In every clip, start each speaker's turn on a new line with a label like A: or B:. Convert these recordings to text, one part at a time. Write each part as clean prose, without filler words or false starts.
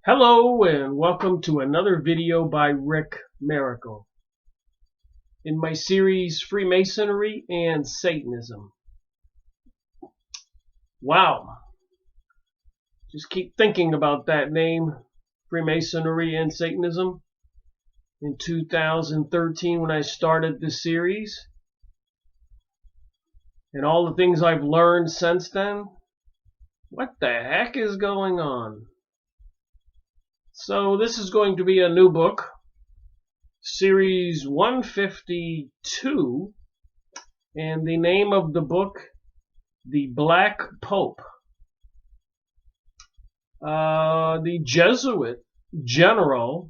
A: Hello and welcome to another video by Rick Miracle in my series Freemasonry and Satanism. Wow, just keep thinking about that name, Freemasonry and Satanism. In 2013 when I started this series and all the things I've learned since then, what the heck is going on? So this is going to be a new book. Series 152, and the name of the book, The Black Pope. The Jesuit general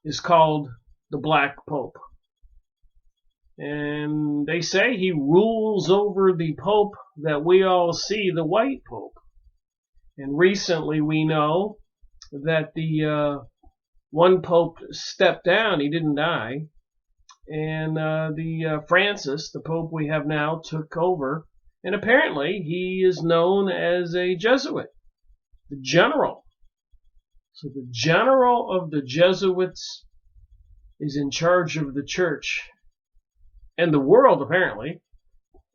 A: is called the Black Pope, and they say he rules over the Pope that we all see, the White Pope. And recently we know that the one Pope stepped down. He didn't die. And Francis, the Pope we have now, took over. And apparently he is known as a Jesuit, the general. So the general of the Jesuits is in charge of the church and the world, apparently.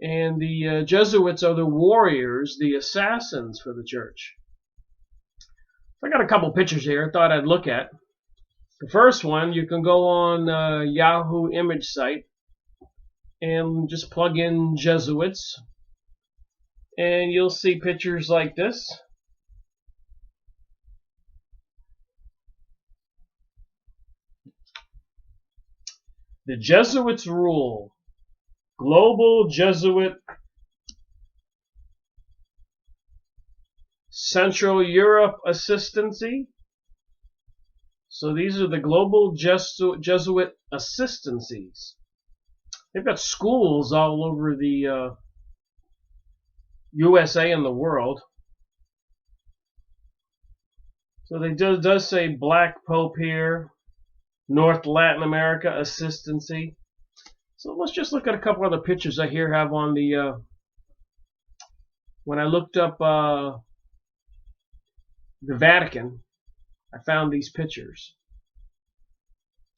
A: And the Jesuits are the warriors, the assassins for the church. I got a couple pictures here I thought I'd look at. The first one, you can go on Yahoo image site and just plug in Jesuits, and you'll see pictures like this. The Jesuits rule. Global Jesuit Central Europe Assistancy. So these are the global Jesuit assistancies. They've got schools all over the USA and the world. So they does say Black Pope here, North Latin America assistancy. So let's just look at a couple other pictures I here have on the. When I looked up the Vatican, I found these pictures.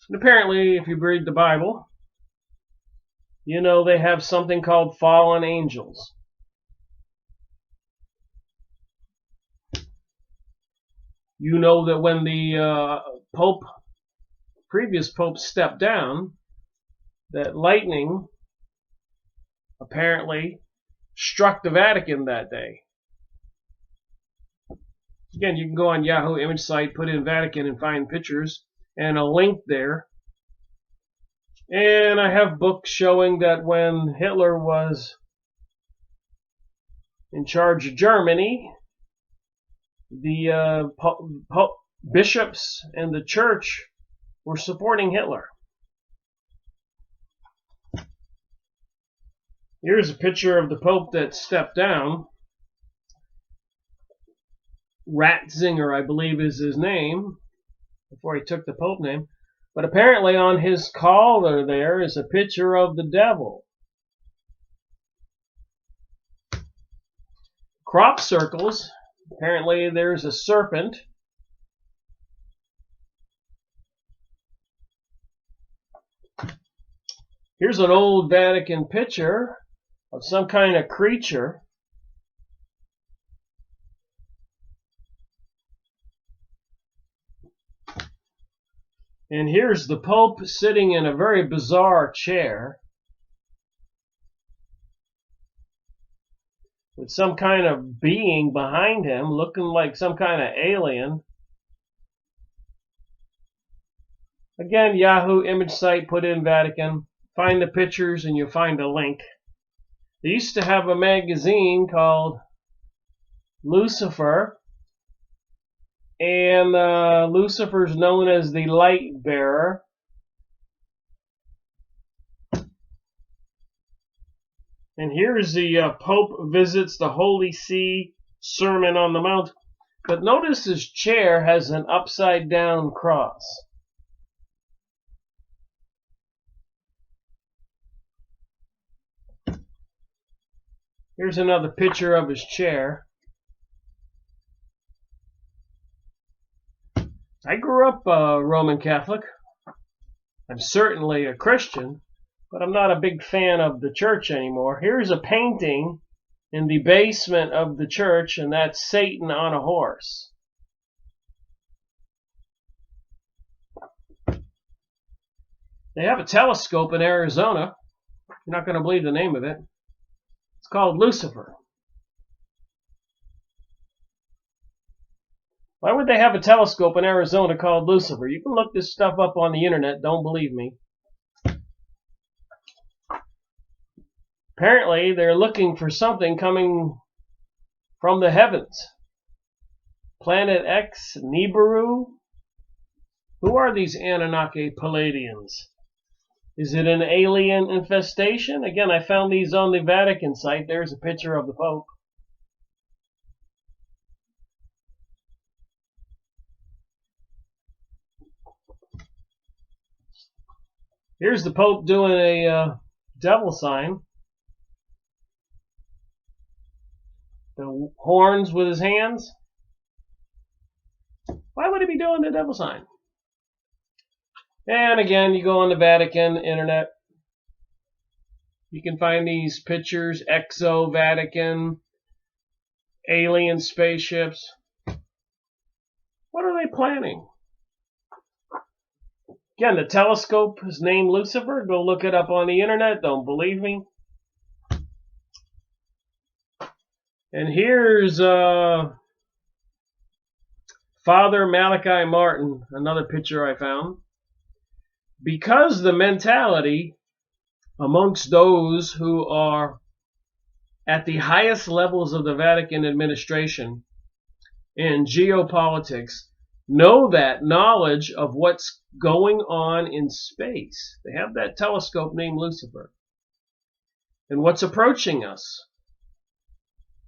A: And apparently, if you read the Bible, you know they have something called fallen angels. You know that when the previous Pope stepped down, that lightning apparently struck the Vatican that day. Again, you can go on Yahoo image site, put in Vatican and find pictures and a link there. And I have books showing that when Hitler was in charge of Germany, the bishops and the church were supporting Hitler. Here's a picture of the Pope that stepped down. Ratzinger, I believe, is his name, before he took the Pope name. But apparently on his collar there is a picture of the devil. Crop circles, apparently there's a serpent. Here's an old Vatican picture of some kind of creature. And here's the Pope sitting in a very bizarre chair with some kind of being behind him, looking like some kind of alien. Again, Yahoo image site, put in Vatican, find the pictures, and you'll find a link. They used to have a magazine called Lucifer, and Lucifer's known as the light bearer. And here's the Pope visits the Holy See, Sermon on the Mount. But notice his chair has an upside down cross. Here's another picture of his chair. I grew up Roman Catholic. I'm certainly a Christian, but I'm not a big fan of the church anymore. Here's a painting in the basement of the church, and that's Satan on a horse. They have a telescope in Arizona. You're not going to believe the name of it. It's called Lucifer. Why would they have a telescope in Arizona called Lucifer? You can look this stuff up on the internet. Don't believe me. Apparently, they're looking for something coming from the heavens. Planet X, Nibiru. Who are these Anunnaki Palladians? Is it an alien infestation? Again, I found these on the Vatican site. There's a picture of the Pope. Here's the Pope doing a devil sign. The horns with his hands. Why would he be doing the devil sign? And again, you go on the Vatican internet. You can find these pictures, Exo Vatican, alien spaceships. What are they planning? Again, the telescope is named Lucifer. Go look it up on the internet. Don't believe me. And here's Father Malachi Martin, another picture I found. Because the mentality amongst those who are at the highest levels of the Vatican administration in geopolitics know that knowledge of what's going on in space. They have that telescope named Lucifer. And what's approaching us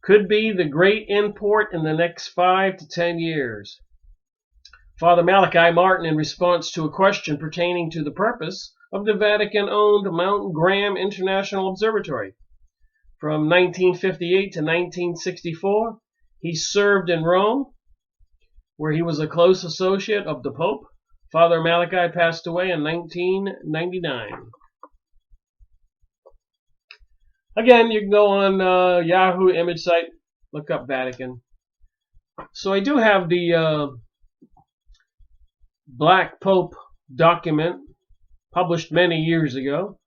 A: could be the great import in the next 5 to 10 years. Father Malachi Martin, in response to a question pertaining to the purpose of the Vatican-owned Mount Graham International Observatory. From 1958 to 1964, he served in Rome, where he was a close associate of the Pope. Father Malachi passed away in 1999. Again, you can go on Yahoo image site, look up Vatican. So I do have the Black Pope document published many years ago.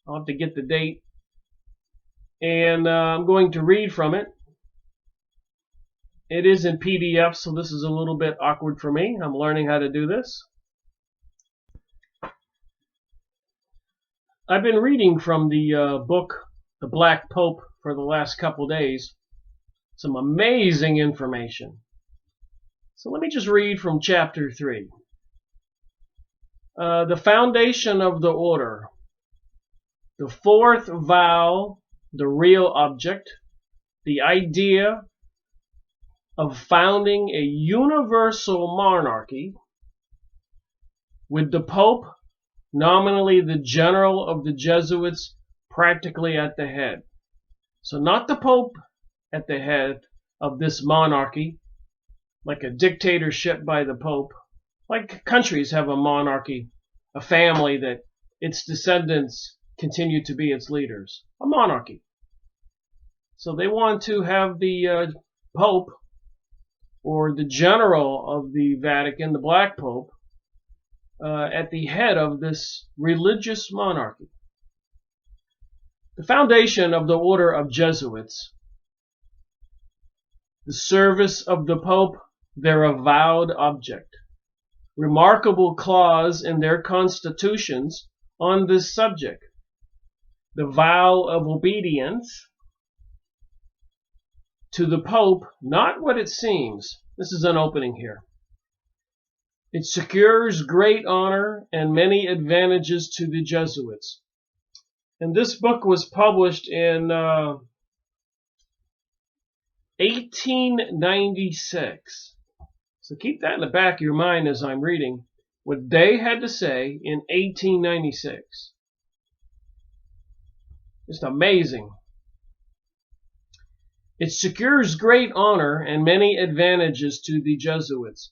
A: I'll have to get the date. And I'm going to read from it. It is in PDF, so this is a little bit awkward for me. I'm learning how to do this. I've been reading from the book, The Black Pope, for the last couple days. Some amazing information. So let me just read from chapter 3. The foundation of the order. The fourth vow, the real object. The idea of founding a universal monarchy with the Pope, nominally the general of the Jesuits, practically at the head. So not the Pope at the head of this monarchy, like a dictatorship by the Pope. Like countries have a monarchy, a family that its descendants continue to be its leaders. A monarchy. So they want to have the Pope, or the general of the Vatican, the Black Pope, at the head of this religious monarchy. The foundation of the order of Jesuits. The service of the Pope, their avowed object. Remarkable clause in their constitutions on this subject. The vow of obedience to the Pope, not what it seems. This is an opening here. It secures great honor and many advantages to the Jesuits. And this book was published in 1896. So keep that in the back of your mind as I'm reading what they had to say in 1896. Just amazing. It secures great honor and many advantages to the Jesuits,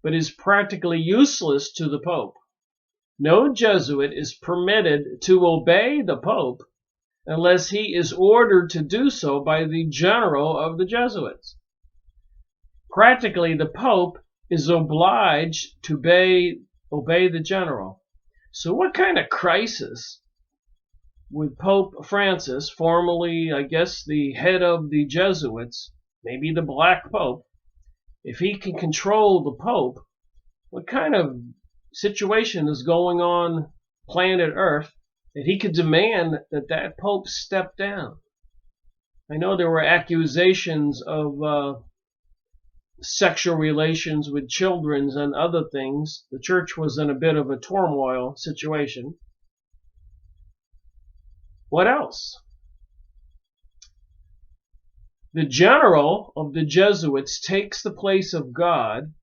A: but is practically useless to the Pope. No Jesuit is permitted to obey the Pope unless he is ordered to do so by the general of the Jesuits. Practically, the Pope is obliged to obey the general. So what kind of crisis would Pope Francis, formerly, I guess, the head of the Jesuits, maybe the Black Pope, if he can control the Pope, what kind of situation is going on planet Earth that he could demand that that Pope step down? I know there were accusations of sexual relations with children and other things. The church was in a bit of a turmoil situation. What else? The general of the Jesuits takes the place of God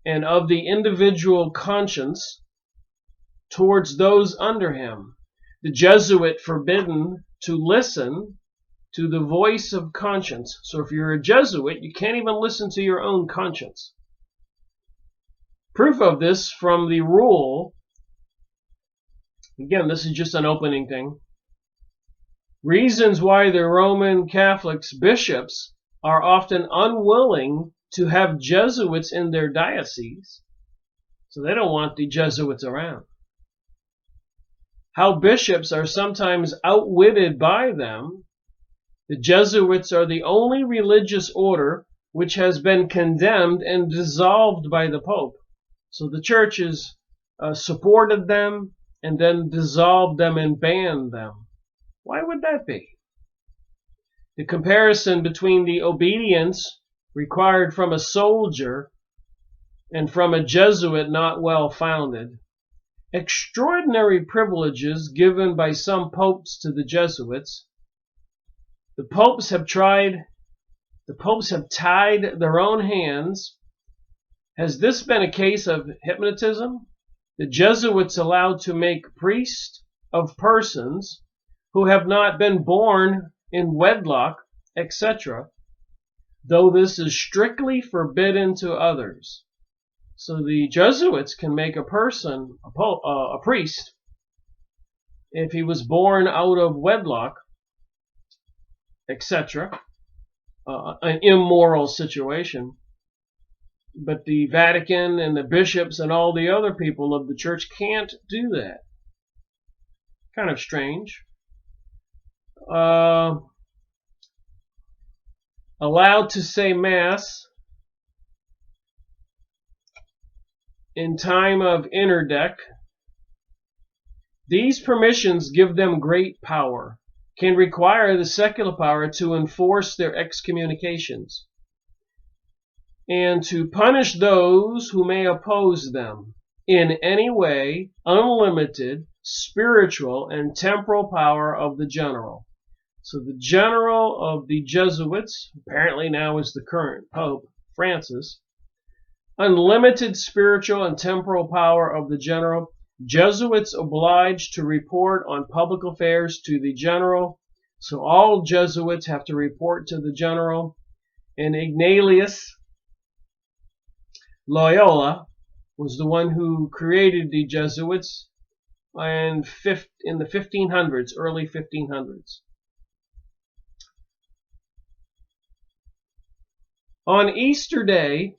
A: and of the individual conscience towards those under him. The Jesuit forbidden to listen to the voice of conscience. So if you're a Jesuit, you can't even listen to your own conscience. Proof of this from the rule, again, this is just an opening thing. Reasons why the Roman Catholics bishops are often unwilling to have Jesuits in their diocese. So they don't want the Jesuits around. How bishops are sometimes outwitted by them. The Jesuits are the only religious order which has been condemned and dissolved by the Pope. So the church has supported them and then dissolved them and banned them. Why would that be? The comparison between the obedience required from a soldier and from a Jesuit not well founded. Extraordinary privileges given by some popes to the Jesuits. The popes have tied their own hands. Has this been a case of hypnotism? The Jesuits allowed to make priests of persons who have not been born in wedlock, etc., though this is strictly forbidden to others. So the Jesuits can make a person a priest if he was born out of wedlock, etc., an immoral situation. But the Vatican and the bishops and all the other people of the church can't do that. Kind of strange. Allowed to say Mass in time of interdict. These permissions give them great power, can require the secular power to enforce their excommunications, and to punish those who may oppose them. In any way, unlimited spiritual and temporal power of the general. So the general of the Jesuits, apparently now is the current Pope Francis, unlimited spiritual and temporal power of the general. Jesuits obliged to report on public affairs to the general. So all Jesuits have to report to the general. And Ignatius Loyola was the one who created the Jesuits in the 1500s, early 1500s. On Easter Day, I'm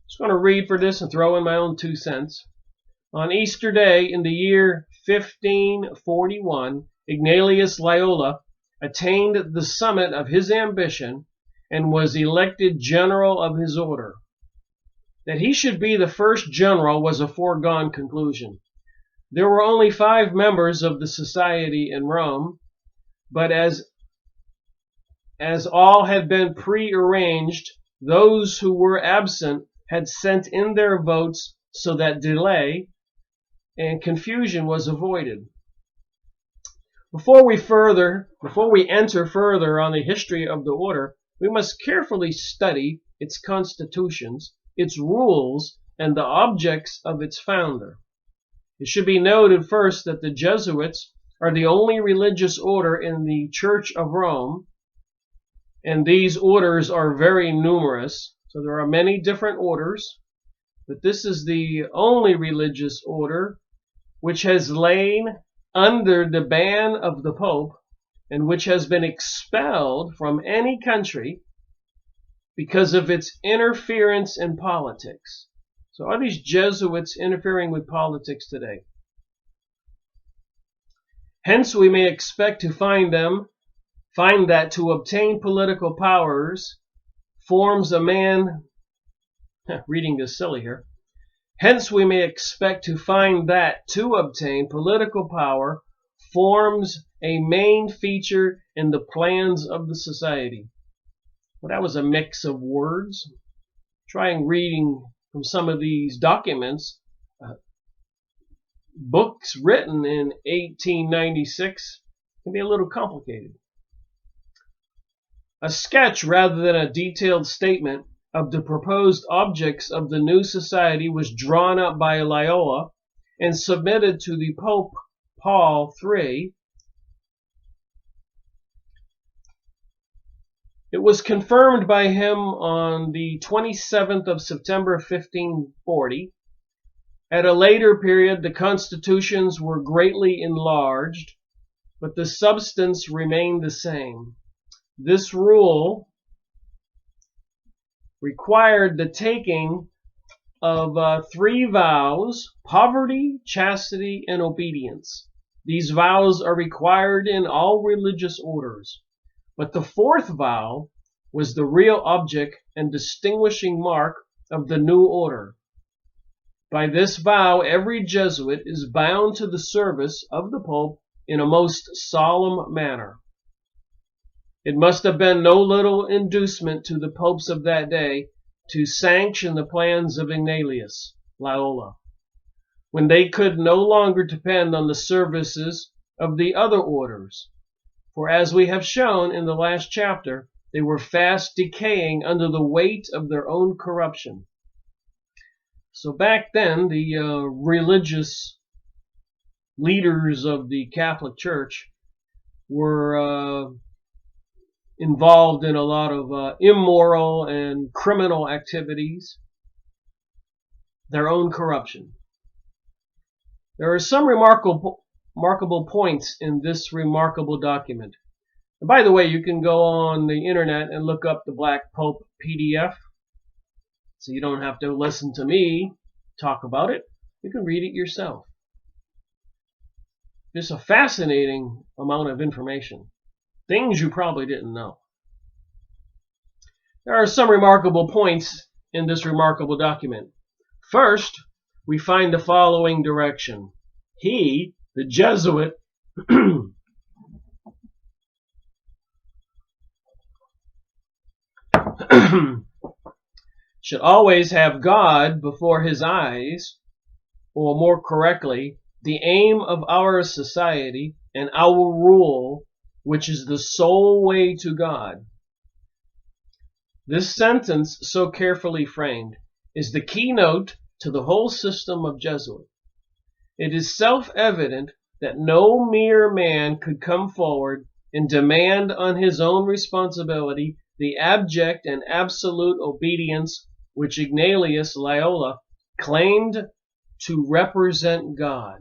A: just going to read for this and throw in my own 2 cents. On Easter Day in the year 1541, Ignatius Loyola attained the summit of his ambition and was elected general of his order. That he should be the first general was a foregone conclusion. There were only 5 members of the society in Rome, but as all had been prearranged, those who were absent had sent in their votes so that delay and confusion was avoided. Before we enter further on the history of the order, we must carefully study its constitutions, its rules, and the objects of its founder. It should be noted first that the Jesuits are the only religious order in the Church of Rome, and these orders are very numerous. So there are many different orders, but this is the only religious order which has lain under the ban of the Pope and which has been expelled from any country because of its interference in politics. So are these Jesuits interfering with politics today? Hence we may expect to find that to obtain political powers forms a man, reading this silly here, hence we may expect to find that to obtain political power forms a main feature in the plans of the society. Well, that was a mix of words. Trying reading from some of these documents, books written in 1896, can be a little complicated. A sketch rather than a detailed statement of the proposed objects of the new society was drawn up by Loyola and submitted to the Pope Paul III. It was confirmed by him on the 27th of September 1540. At a later period, the constitutions were greatly enlarged, but the substance remained the same. This rule required the taking of 3 vows: poverty, chastity, and obedience. These vows are required in all religious orders. But the 4th vow was the real object and distinguishing mark of the new order. By this vow, every Jesuit is bound to the service of the Pope in a most solemn manner. It must have been no little inducement to the popes of that day to sanction the plans of Ignatius, Loyola, when they could no longer depend on the services of the other orders. For as we have shown in the last chapter, they were fast decaying under the weight of their own corruption. So back then, the religious leaders of the Catholic Church were involved in a lot of immoral and criminal activities, their own corruption. There are some remarkable points in this remarkable document. And by the way, you can go on the internet and look up the Black Pope PDF, so you don't have to listen to me talk about it. You can read it yourself. It's a fascinating amount of information. Things you probably didn't know. There are some remarkable points in this remarkable document. First, we find the following direction. He, the Jesuit, should always have God before his eyes, or more correctly, the aim of our society and our rule, which is the sole way to God. This sentence, so carefully framed, is the keynote to the whole system of Jesuit. It is self-evident that no mere man could come forward and demand on his own responsibility the abject and absolute obedience which Ignatius Loyola claimed to represent God.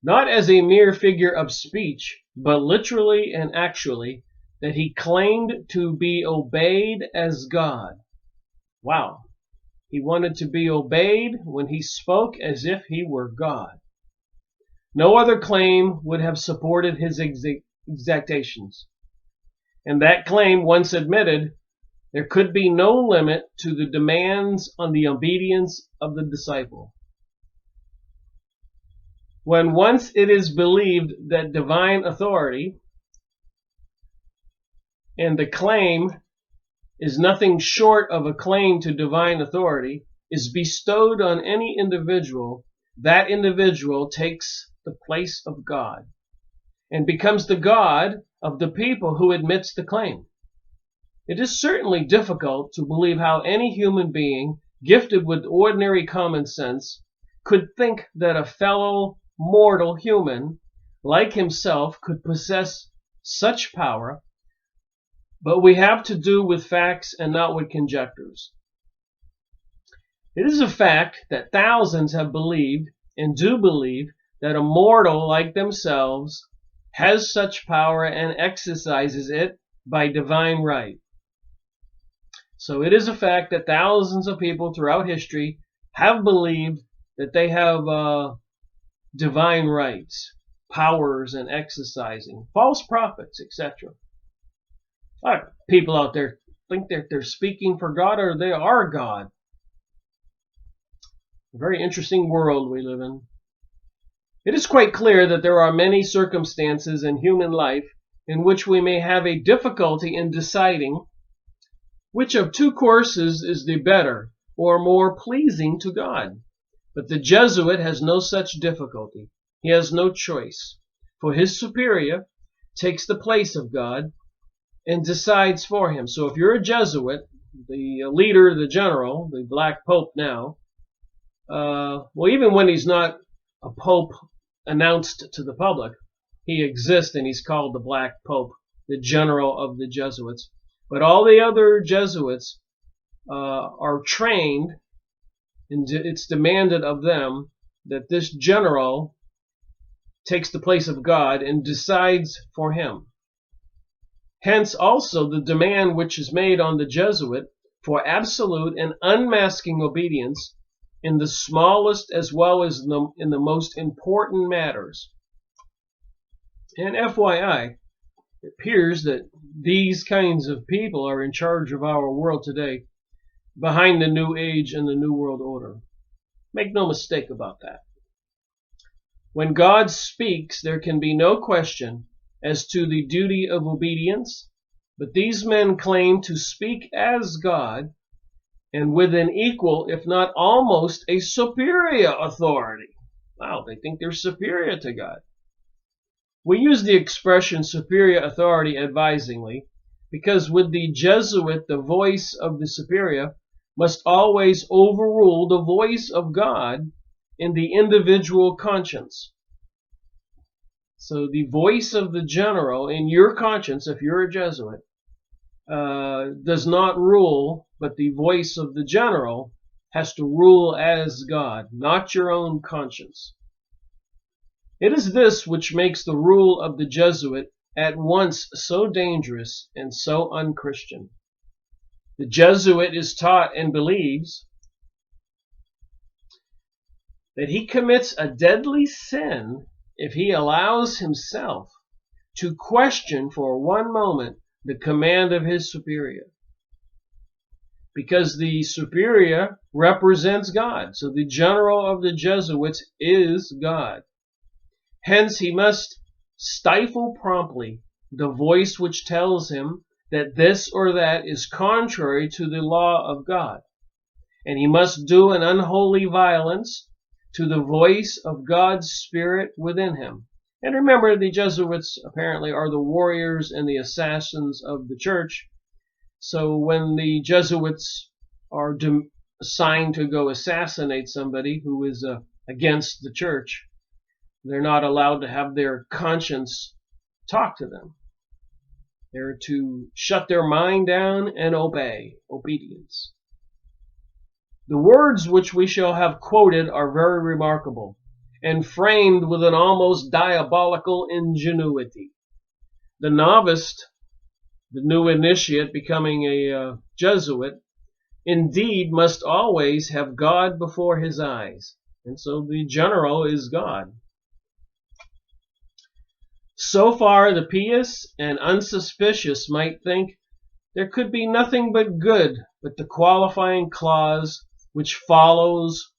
A: Not as a mere figure of speech, but literally and actually, that he claimed to be obeyed as God. Wow. He wanted to be obeyed when he spoke as if he were God. No other claim would have supported his exactions. And that claim, once admitted, there could be no limit to the demands on the obedience of the disciple. When once it is believed that divine authority, and the claim is nothing short of a claim to divine authority, is bestowed on any individual, that individual takes the place of God and becomes the God of the people who admits the claim. It is certainly difficult to believe how any human being gifted with ordinary common sense could think that a fellow mortal human like himself could possess such power But we have to do with facts and not with conjectures. It is a fact that thousands have believed and do believe that a mortal like themselves has such power and exercises it by divine right. So it is a fact that thousands of people throughout history have believed that they have divine rights, powers, and exercising, false prophets, etc. People out there think that they're speaking for God or they are God. A very interesting world we live in. It is quite clear that there are many circumstances in human life in which we may have a difficulty in deciding which of two courses is the better or more pleasing to God. But the Jesuit has no such difficulty. He has no choice, for his superior takes the place of God and decides for him. So if you're a Jesuit, the leader, the general, the Black Pope now, well, even when he's not a Pope announced to the public, he exists and he's called the Black Pope, the general of the Jesuits. But all the other Jesuits are trained, and it's demanded of them that this general takes the place of God and decides for him. Hence also the demand which is made on the Jesuit for absolute and unmasking obedience in the smallest as well as in the most important matters. And FYI, it appears that these kinds of people are in charge of our world today, behind the New Age and the New World Order. Make no mistake about that. When God speaks, there can be no question as to the duty of obedience, but these men claim to speak as God and with an equal, if not almost a superior authority. Wow, they think they're superior to God. We use the expression superior authority advisedly because with the Jesuit, the voice of the superior must always overrule the voice of God in the individual conscience. So the voice of the general in your conscience, if you're a Jesuit, does not rule, but the voice of the general has to rule as God, not your own conscience. It is this which makes the rule of the Jesuit at once so dangerous and so unchristian. The Jesuit is taught and believes that he commits a deadly sin if he allows himself to question for one moment the command of his superior. Because the superior represents God. So the general of the Jesuits is God. Hence he must stifle promptly the voice which tells him that this or that is contrary to the law of God. And he must do an unholy violence to the voice of God's Spirit within him. And remember, the Jesuits apparently are the warriors and the assassins of the church. So when the Jesuits are assigned to go assassinate somebody who is against the church, they're not allowed to have their conscience talk to them. They're to shut their mind down and obey. Obedience. The words which we shall have quoted are very remarkable and framed with an almost diabolical ingenuity. The novice, the new initiate becoming a Jesuit, indeed must always have God before his eyes. And so the general is God. So far, the pious and unsuspicious might think there could be nothing but good, but the qualifying clause which follows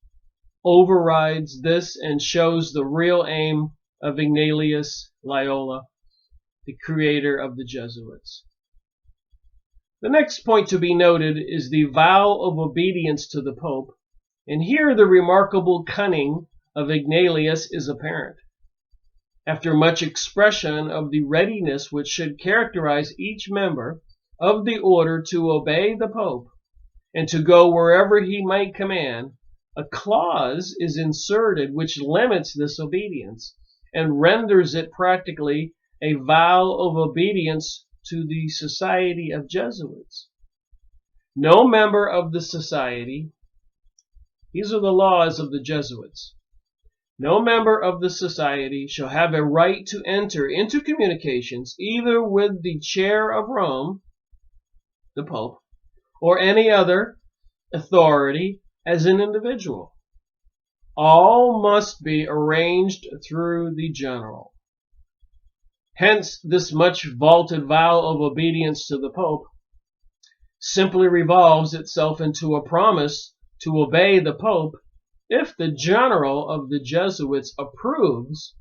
A: overrides this and shows the real aim of Ignatius Loyola, the creator of the Jesuits. The next point to be noted is the vow of obedience to the Pope, and here the remarkable cunning of Ignatius is apparent. After much expression of the readiness which should characterize each member of the order to obey the Pope and to go wherever he might command, a clause is inserted which limits this obedience and renders it practically a vow of obedience to the Society of Jesuits. No member of the society, these are the laws of the Jesuits, no member of the society shall have a right to enter into communications either with the chair of Rome, the Pope, or any other authority as an individual. All must be arranged through the general. Hence, this much vaunted vow of obedience to the Pope simply revolves itself into a promise to obey the Pope if the general of the Jesuits approves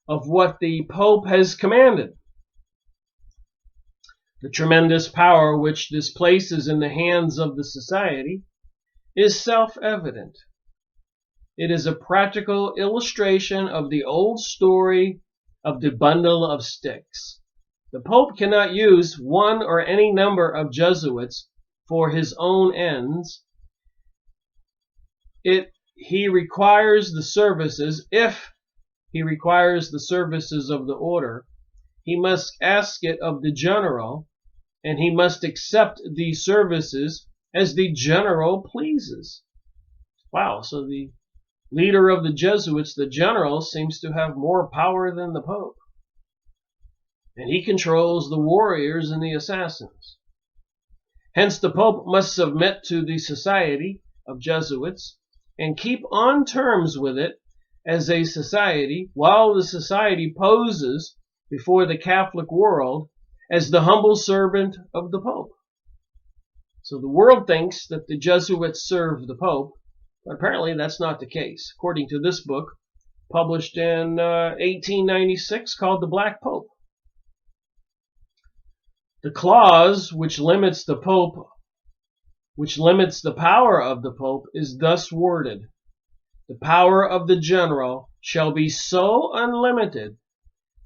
A: of what the Pope has commanded. The tremendous power which this places in the hands of the society is self-evident. It is a practical illustration of the old story of the bundle of sticks. The Pope cannot use one or any number of Jesuits for his own ends. If he requires the services of the order, he must ask it of the general, and he must accept these services as the general pleases. Wow, so the leader of the Jesuits, the general, seems to have more power than the Pope. And he controls the warriors and the assassins. Hence the Pope must submit to the Society of Jesuits and keep on terms with it as a society, while the society poses before the Catholic world as the humble servant of the Pope. So the world thinks that the Jesuits serve the Pope, but apparently that's not the case, according to this book published in 1896 called The Black Pope. The clause which limits the Pope, which limits the power of the Pope, is thus worded: the power of the general shall be so unlimited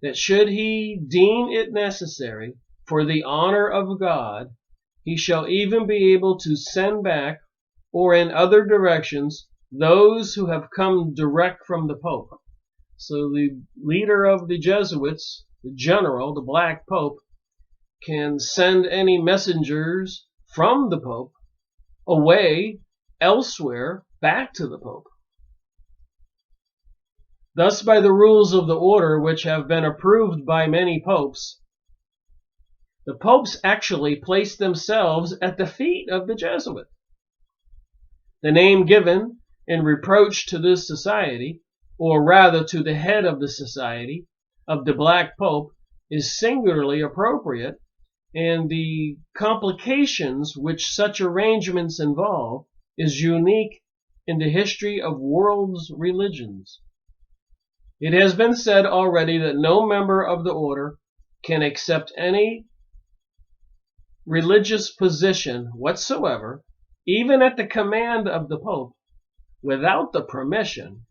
A: that should he deem it necessary for the honor of God, he shall even be able to send back, or in other directions, those who have come direct from the Pope. So the leader of the Jesuits, the general, the Black Pope, can send any messengers from the Pope away elsewhere back to the Pope. Thus, by the rules of the order, which have been approved by many popes, the popes actually place themselves at the feet of the Jesuit. The name given in reproach to this society, or rather to the head of the society, of the Black Pope, is singularly appropriate, and the complications which such arrangements involve is unique in the history of world's religions. It has been said already that no member of the order can accept any religious position whatsoever, even at the command of the Pope, without the permission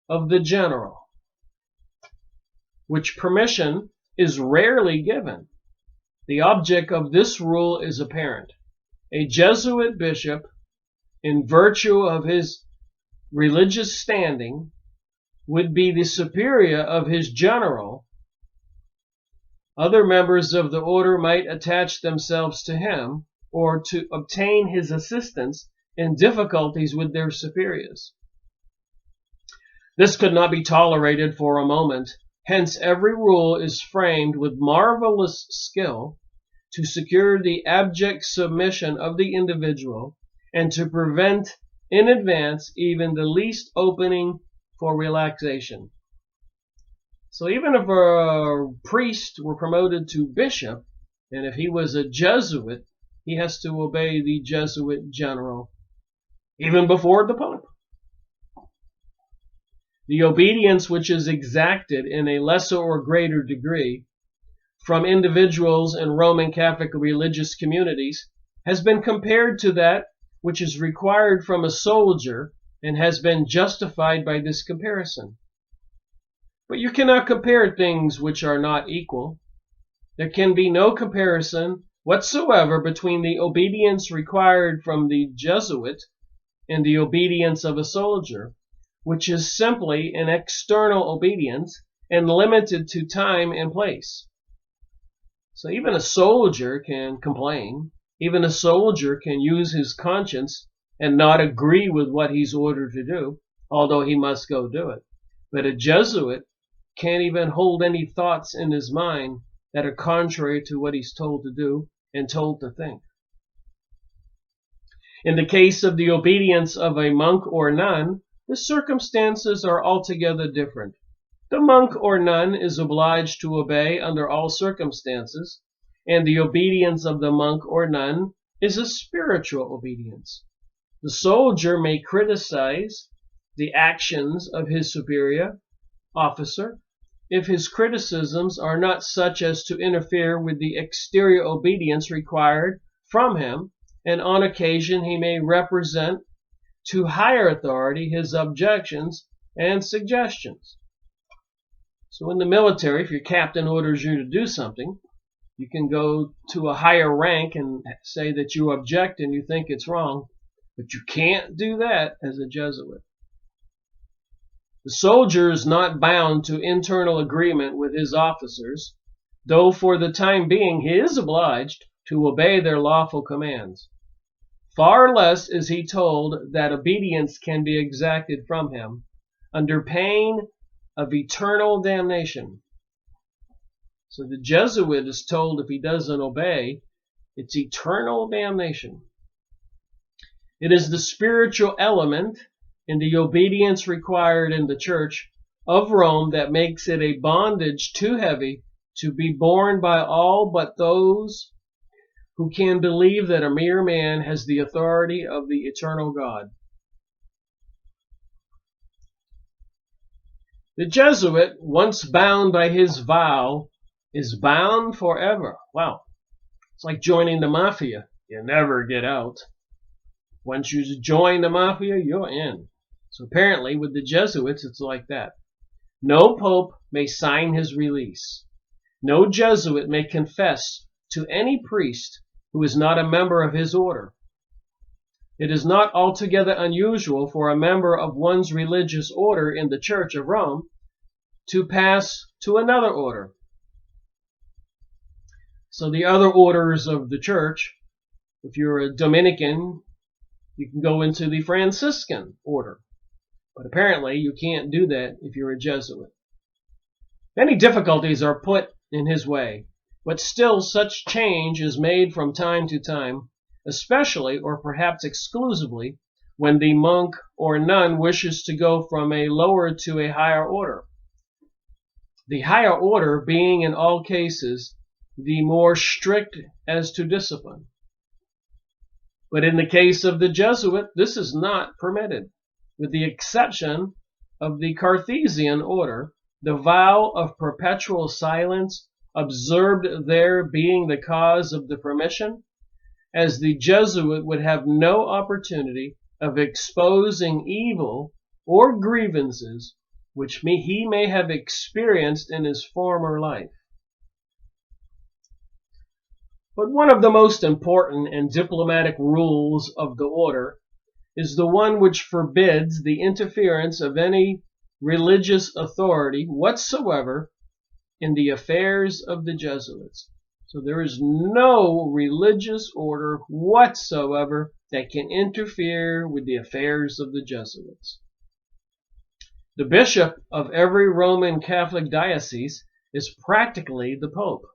A: of the general, which permission is rarely given. The object of this rule is apparent. A Jesuit bishop, in virtue of his religious standing, would be the superior of his general. Other members of the order might attach themselves to him, or to obtain his assistance in difficulties with their superiors. This could not be tolerated for a moment. Hence, every rule is framed with marvelous skill to secure the abject submission of the individual and to prevent in advance even the least opening for relaxation. So even if a priest were promoted to bishop, and if he was a Jesuit, he has to obey the Jesuit general, even before the Pope. The obedience which is exacted in a lesser or greater degree from individuals in Roman Catholic religious communities has been compared to that which is required from a soldier, and has been justified by this comparison. But you cannot compare things which are not equal. There can be no comparison whatsoever between the obedience required from the Jesuit and the obedience of a soldier, which is simply an external obedience and limited to time and place. So even a soldier can complain. Even a soldier can use his conscience and not agree with what he's ordered to do, although he must go do it. But a Jesuit can't even hold any thoughts in his mind that are contrary to what he's told to do and told to think. In the case of the obedience of a monk or nun, the circumstances are altogether different. The monk or nun is obliged to obey under all circumstances, and the obedience of the monk or nun is a spiritual obedience. The soldier may criticize the actions of his superior officer if his criticisms are not such as to interfere with the exterior obedience required from him, and on occasion he may represent to higher authority his objections and suggestions. So in the military, if your captain orders you to do something, you can go to a higher rank and say that you object and you think it's wrong, but you can't do that as a Jesuit. The soldier is not bound to internal agreement with his officers, though for the time being he is obliged to obey their lawful commands. Far less is he told that obedience can be exacted from him under pain of eternal damnation. So the Jesuit is told if he doesn't obey, it's eternal damnation. It is the spiritual element in the obedience required in the Church of Rome that makes it a bondage too heavy to be borne by all but those who can believe that a mere man has the authority of the eternal God. The Jesuit, once bound by his vow, is bound forever. Wow. It's like joining the mafia. You never get out. Once you join the mafia, you're in. So apparently with the Jesuits, it's like that. No pope may sign his release. No Jesuit may confess to any priest who is not a member of his order. It is not altogether unusual for a member of one's religious order in the Church of Rome to pass to another order. So the other orders of the Church, if you're a Dominican, you can go into the Franciscan order. But apparently you can't do that if you're a Jesuit. Many difficulties are put in his way, but still such change is made from time to time, especially or perhaps exclusively when the monk or nun wishes to go from a lower to a higher order. The higher order being in all cases the more strict as to discipline. But in the case of the Jesuit, this is not permitted. With the exception of the Carthusian order, the vow of perpetual silence observed there being the cause of the permission, as the Jesuit would have no opportunity of exposing evil or grievances which he may have experienced in his former life. But one of the most important and diplomatic rules of the order is the one which forbids the interference of any religious authority whatsoever in the affairs of the Jesuits. So there is no religious order whatsoever that can interfere with the affairs of the Jesuits. The bishop of every Roman Catholic diocese is practically the Pope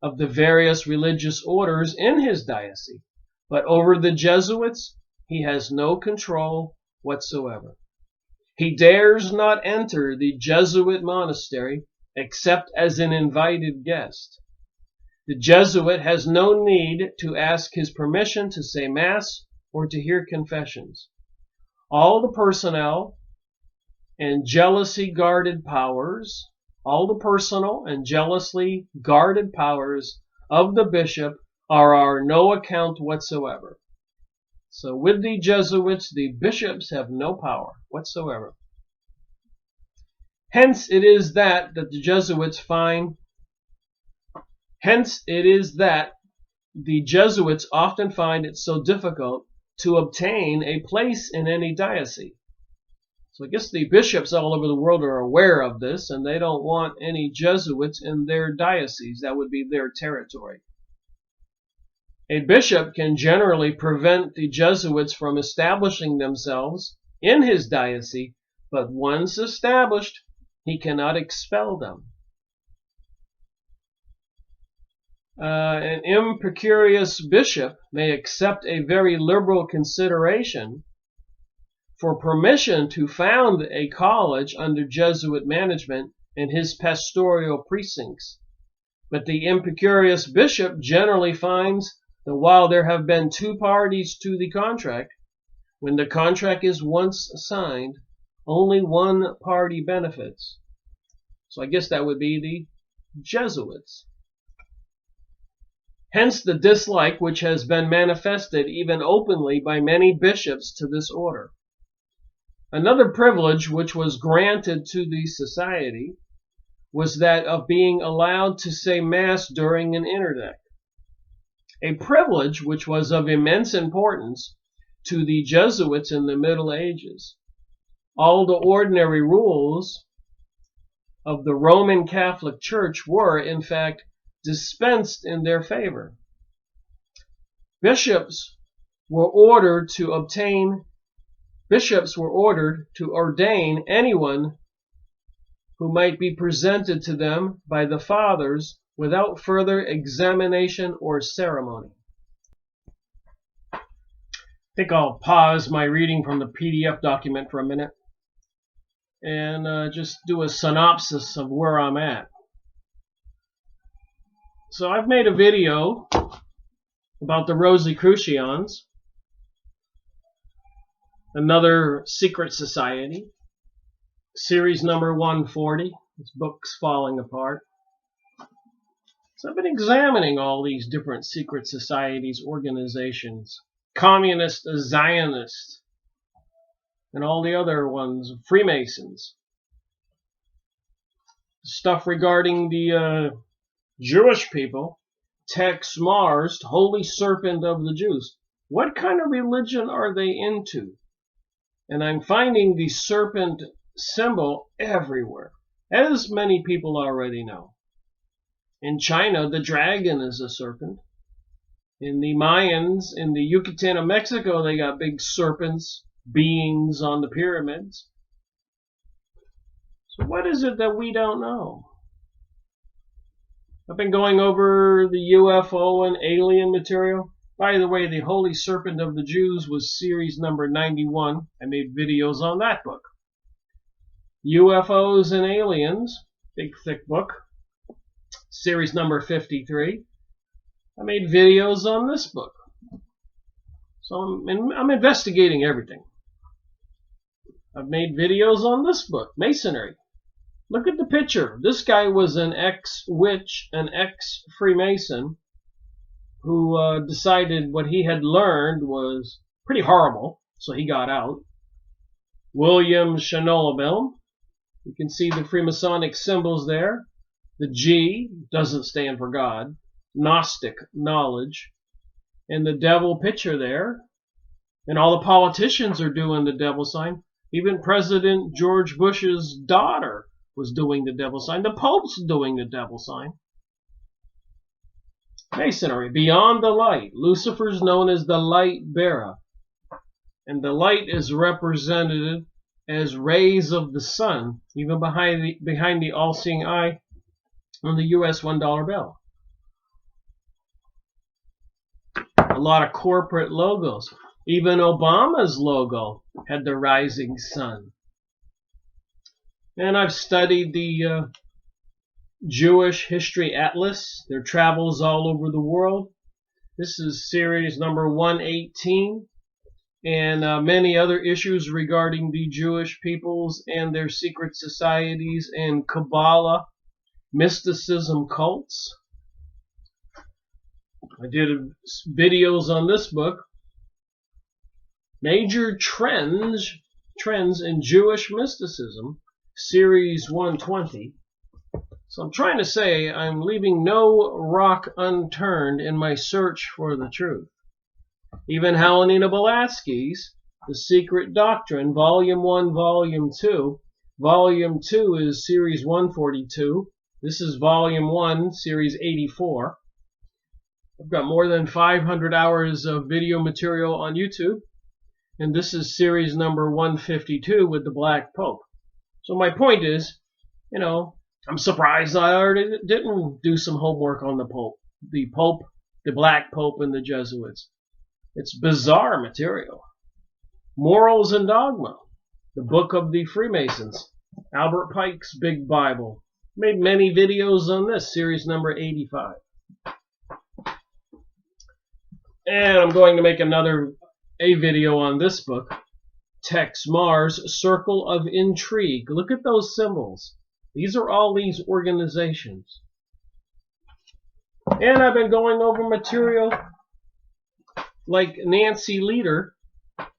A: of the various religious orders in his diocese, but over the Jesuits he has no control whatsoever. He dares not enter the Jesuit monastery except as an invited guest. The Jesuit has no need to ask his permission to say Mass or to hear confessions. All the personal and jealously guarded powers of the bishop are no account whatsoever. So with the Jesuits, the bishops have no power whatsoever. Hence it is that the Jesuits often find it so difficult to obtain a place in any diocese. So I guess the bishops all over the world are aware of this, and they don't want any Jesuits in their diocese. That would be their territory. A bishop can generally prevent the Jesuits from establishing themselves in his diocese, but once established, he cannot expel them. An impecunious bishop may accept a very liberal consideration for permission to found a college under Jesuit management in his pastoral precincts. But the impecunious bishop generally finds that while there have been two parties to the contract, when the contract is once signed, only one party benefits. So I guess that would be the Jesuits. Hence the dislike which has been manifested even openly by many bishops to this order. Another privilege which was granted to the society was that of being allowed to say Mass during an interdict, a privilege which was of immense importance to the Jesuits in the Middle Ages. All the ordinary rules of the Roman Catholic Church were, in fact, dispensed in their favor. Bishops were ordered to ordain anyone who might be presented to them by the fathers without further examination or ceremony. I think I'll pause my reading from the PDF document for a minute and just do a synopsis of where I'm at. So I've made a video about the Rosicrucians, another secret society, series number 140. This book's falling apart. So I've been examining all these different secret societies, organizations, communist, Zionist, and all the other ones, Freemasons. Stuff regarding the Jewish people, Tex Mars, Holy Serpent of the Jews. What kind of religion are they into? And I'm finding the serpent symbol everywhere, as many people already know. In China, the dragon is a serpent. In the Mayans, in the Yucatan of Mexico, they got big serpents, beings on the pyramids. So what is it that we don't know? I've been going over the UFO and alien material. By the way, the Holy Serpent of the Jews was series number 91. I made videos on that book. UFOs and Aliens, big thick book, series number 53. I made videos on this book. So I'm investigating everything. I've made videos on this book, Masonry. Look at the picture. This guy was an ex-witch, an ex-Freemason, who decided what he had learned was pretty horrible, so he got out. William Schnollebaum. You can see the Freemasonic symbols there. The G doesn't stand for God. Gnostic knowledge. And the devil picture there. And all the politicians are doing the devil sign. Even President George Bush's daughter was doing the devil sign. The Pope's doing the devil sign. Masonry, beyond the light. Lucifer's known as the light bearer. And the light is represented as rays of the sun, even behind the all-seeing eye on the US $1 bill. A lot of corporate logos. Even Obama's logo had the rising sun. And I've studied the Jewish History Atlas, their travels all over the world. This is series number 118, and many other issues regarding the Jewish peoples and their secret societies and Kabbalah, mysticism cults. I did videos on this book, Major Trends in Jewish Mysticism, Series 120. So I'm trying to say I'm leaving no rock unturned in my search for the truth. Even Helena Blavatsky's The Secret Doctrine, Volume 1, Volume 2. Volume 2 is Series 142. This is Volume 1, Series 84. I've got more than 500 hours of video material on YouTube. And this is Series number 152 with the Black Pope. So my point is, I'm surprised I already didn't do some homework on the Pope. The Pope, the Black Pope, and the Jesuits. It's bizarre material. Morals and Dogma, the Book of the Freemasons, Albert Pike's Big Bible. Made many videos on this, series number 85. And I'm going to make a video on this book, Tex Mars, Circle of Intrigue. Look at those symbols. These are all these organizations. And I've been going over material like Nancy Leader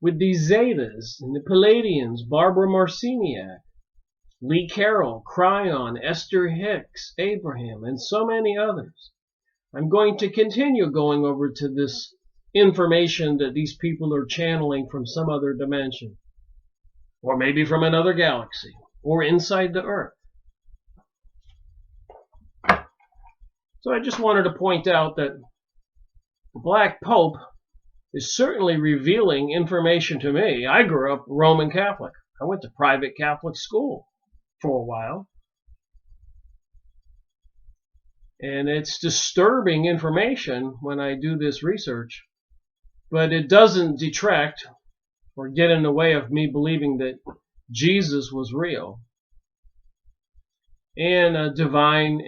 A: with the Zetas and the Palladians, Barbara Marciniak, Lee Carroll, Cryon, Esther Hicks, Abraham, and so many others. I'm going to continue going over to this information that these people are channeling from some other dimension, or maybe from another galaxy, or inside the Earth. So I just wanted to point out that the Black Pope is certainly revealing information to me. I grew up Roman Catholic. I went to private Catholic school for a while. And it's disturbing information when I do this research. But it doesn't detract or get in the way of me believing that Jesus was real and a divine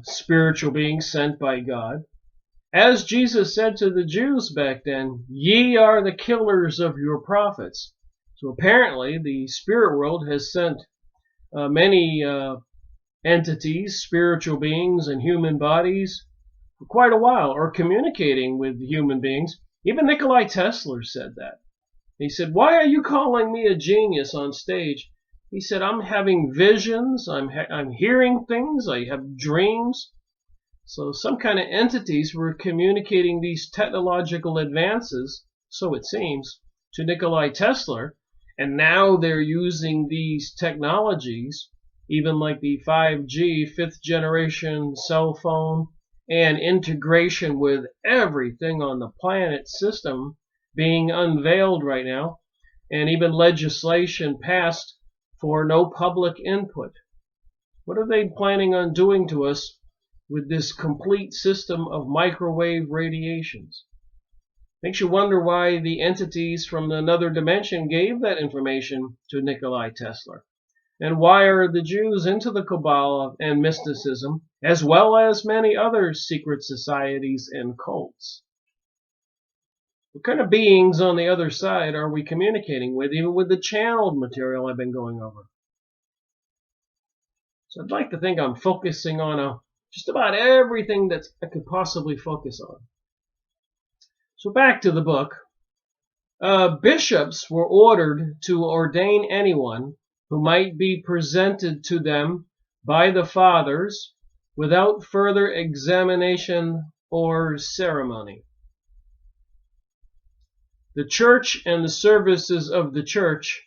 A: spiritual being sent by God. As Jesus said to the Jews back then, ye are the killers of your prophets. So apparently the spirit world has sent many entities, spiritual beings, and human bodies for quite a while, or communicating with human beings. Even Nikola Tesla said that. He said, why are you calling me a genius on stage? He said, I'm having visions, I'm hearing things, I have dreams. So some kind of entities were communicating these technological advances, so it seems, to Nikola Tesla. And now they're using these technologies, even like the 5G, 5th generation cell phone, and integration with everything on the planet system being unveiled right now, and even legislation passed for no public input. What are they planning on doing to us with this complete system of microwave radiations? Makes you wonder why the entities from another dimension gave that information to Nikola Tesla. And why are the Jews into the Kabbalah and mysticism, as well as many other secret societies and cults? What kind of beings on the other side are we communicating with, even with the channeled material I've been going over? So I'd like to think I'm focusing on just about everything that I could possibly focus on. So back to the book. Bishops were ordered to ordain anyone who might be presented to them by the fathers without further examination or ceremony. The church and the services of the church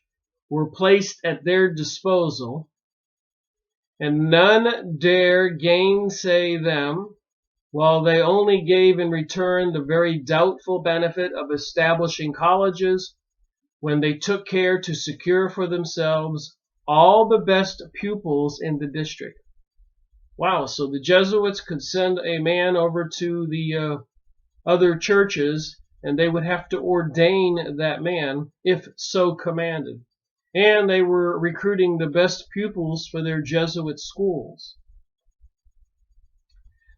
A: were placed at their disposal, and none dare gainsay them, while they only gave in return the very doubtful benefit of establishing colleges, when they took care to secure for themselves all the best pupils in the district. Wow, so the Jesuits could send a man over to the other churches, and they would have to ordain that man if so commanded. And they were recruiting the best pupils for their Jesuit schools.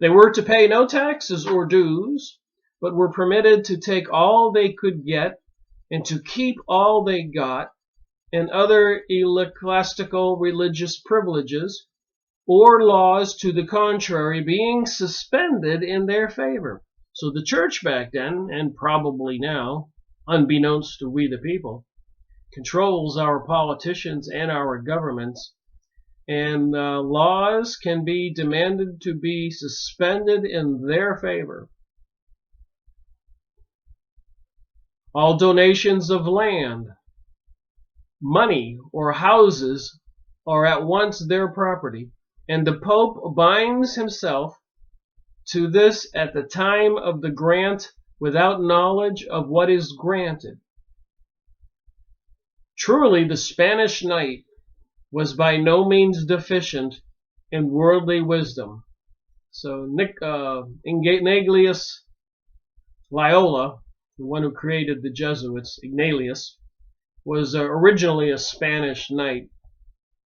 A: They were to pay no taxes or dues, but were permitted to take all they could get and to keep all they got, and other ecclesiastical religious privileges or laws to the contrary being suspended in their favor. So the church back then, and probably now, unbeknownst to we the people, controls our politicians and our governments, and laws can be demanded to be suspended in their favor. All donations of land, money, or houses are at once their property, and the Pope binds himself to this at the time of the grant without knowledge of what is granted. Truly, the Spanish knight was by no means deficient in worldly wisdom. So Ignatius Loyola, the one who created the Jesuits, Ignatius, was originally a Spanish knight,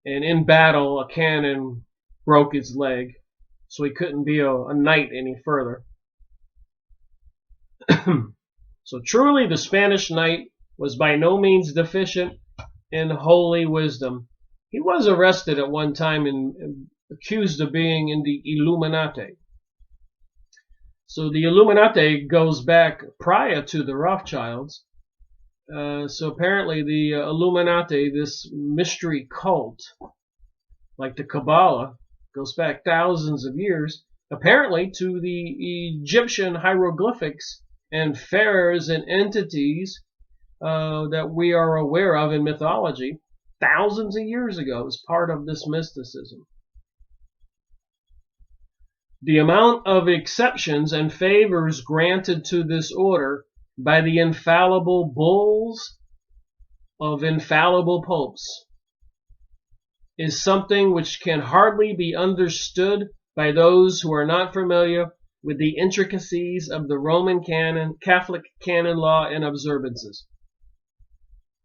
A: and in battle a cannon broke his leg, so he couldn't be a knight any further. So truly the Spanish knight was by no means deficient in holy wisdom. He was arrested at one time and accused of being in the Illuminati. So the Illuminati goes back prior to the Rothschilds. So apparently the Illuminati, this mystery cult, like the Kabbalah, goes back thousands of years, apparently to the Egyptian hieroglyphics and pharaohs and entities that we are aware of in mythology thousands of years ago as part of this mysticism. The amount of exceptions and favors granted to this order by the infallible bulls of infallible popes is something which can hardly be understood by those who are not familiar with the intricacies of the Roman Catholic canon law and observances.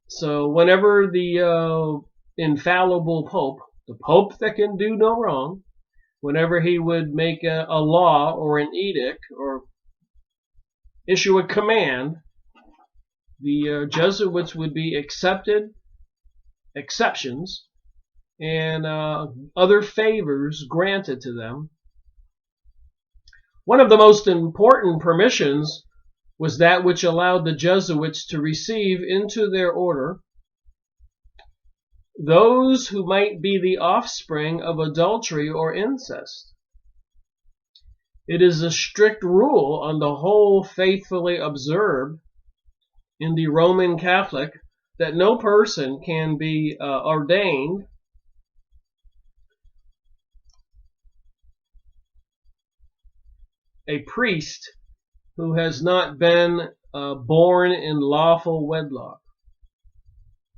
A: So whenever the infallible pope, the pope that can do no wrong, whenever he would make a law or an edict or issue a command, the Jesuits would be exceptions, and other favors granted to them. One of the most important permissions was that which allowed the Jesuits to receive into their order those who might be the offspring of adultery or incest. It is a strict rule on the whole faithfully observed in the Roman Catholic that no person can be ordained a priest who has not been born in lawful wedlock.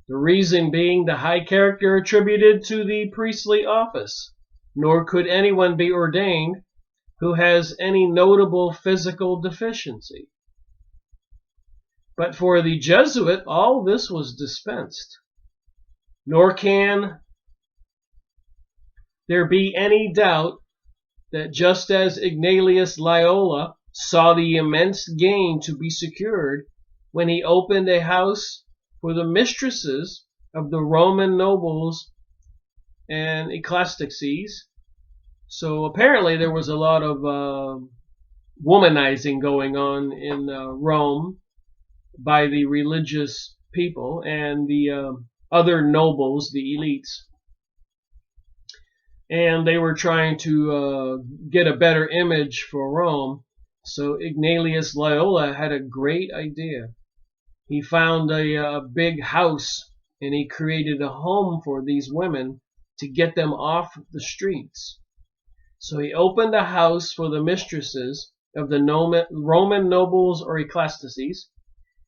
A: The reason being the high character attributed to the priestly office, nor could anyone be ordained who has any notable physical deficiency. But for the Jesuit, all this was dispensed. Nor can there be any doubt that just as Ignatius Loyola saw the immense gain to be secured when he opened a house for the mistresses of the Roman nobles and ecclesiastics. So apparently there was a lot of womanizing going on in Rome by the religious people and the other nobles, the elites. And they were trying to get a better image for Rome. So Ignatius Loyola had a great idea. He found a big house and he created a home for these women to get them off the streets. So he opened a house for the mistresses of the Roman nobles or ecclesiastics.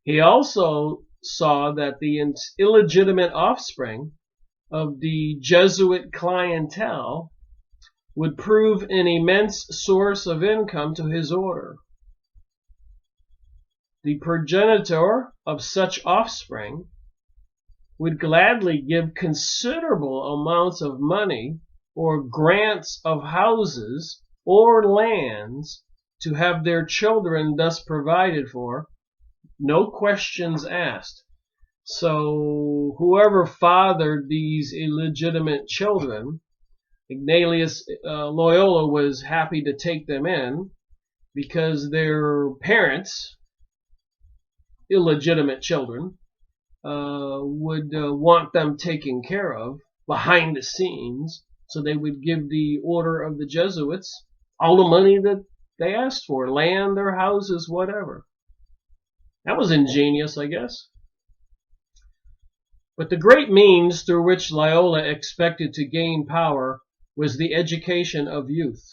A: He also saw that the illegitimate offspring of the Jesuit clientele would prove an immense source of income to his order. The progenitor of such offspring would gladly give considerable amounts of money or grants of houses or lands to have their children thus provided for, no questions asked. So whoever fathered these illegitimate children, Ignatius Loyola was happy to take them in because their parents, illegitimate children, would want them taken care of behind the scenes, so they would give the order of the Jesuits all the money that they asked for, land or houses, whatever. That was ingenious, I guess. But the great means through which Loyola expected to gain power was the education of youth.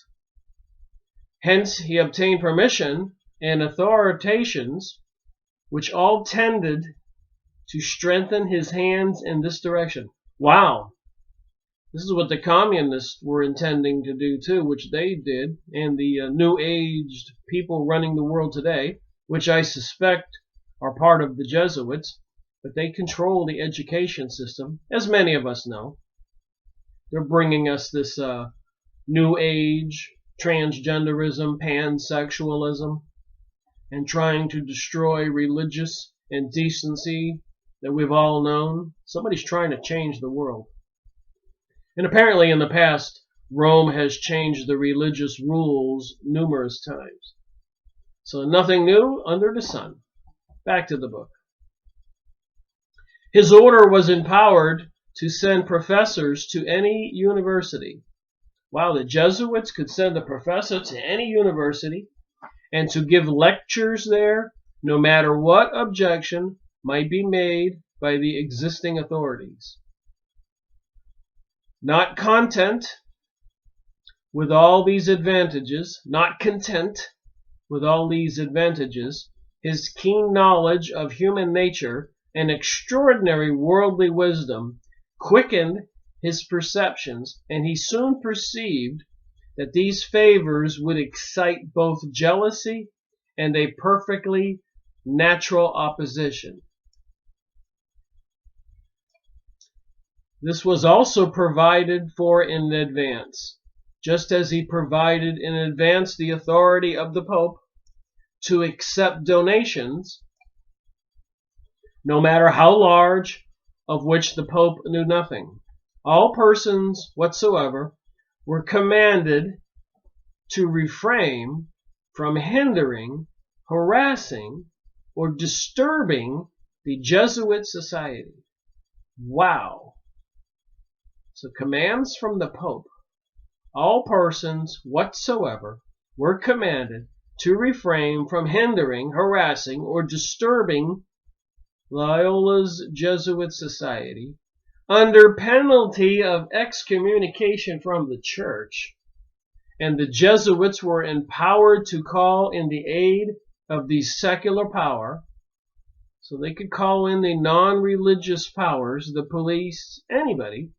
A: Hence, he obtained permission and authorizations which all tended to strengthen his hands in this direction. Wow. This is what the communists were intending to do too, which they did, and the New Aged people running the world today, which I suspect are part of the Jesuits, but they control the education system, as many of us know. They're bringing us this New Age, transgenderism, pansexualism, and trying to destroy religious and decency that we've all known. Somebody's trying to change the world. And apparently in the past, Rome has changed the religious rules numerous times. So nothing new under the sun. Back to the book. His order was empowered to send professors to any university. Wow, the Jesuits could send a professor to any university and to give lectures there, no matter what objection might be made by the existing authorities. Not content with all these advantages, not content with all these advantages, his keen knowledge of human nature and extraordinary worldly wisdom quickened his perceptions, and he soon perceived that these favors would excite both jealousy and a perfectly natural opposition. This was also provided for in advance, just as he provided in advance the authority of the Pope to accept donations, no matter how large, of which the Pope knew nothing. All persons whatsoever were commanded to refrain from hindering, harassing, or disturbing the Jesuit society. Wow. So commands from the Pope. All persons whatsoever were commanded to refrain from hindering, harassing, or disturbing Loyola's Jesuit society under penalty of excommunication from the church. And the Jesuits were empowered to call in the aid of the secular power. So they could call in the non-religious powers, the police, anybody,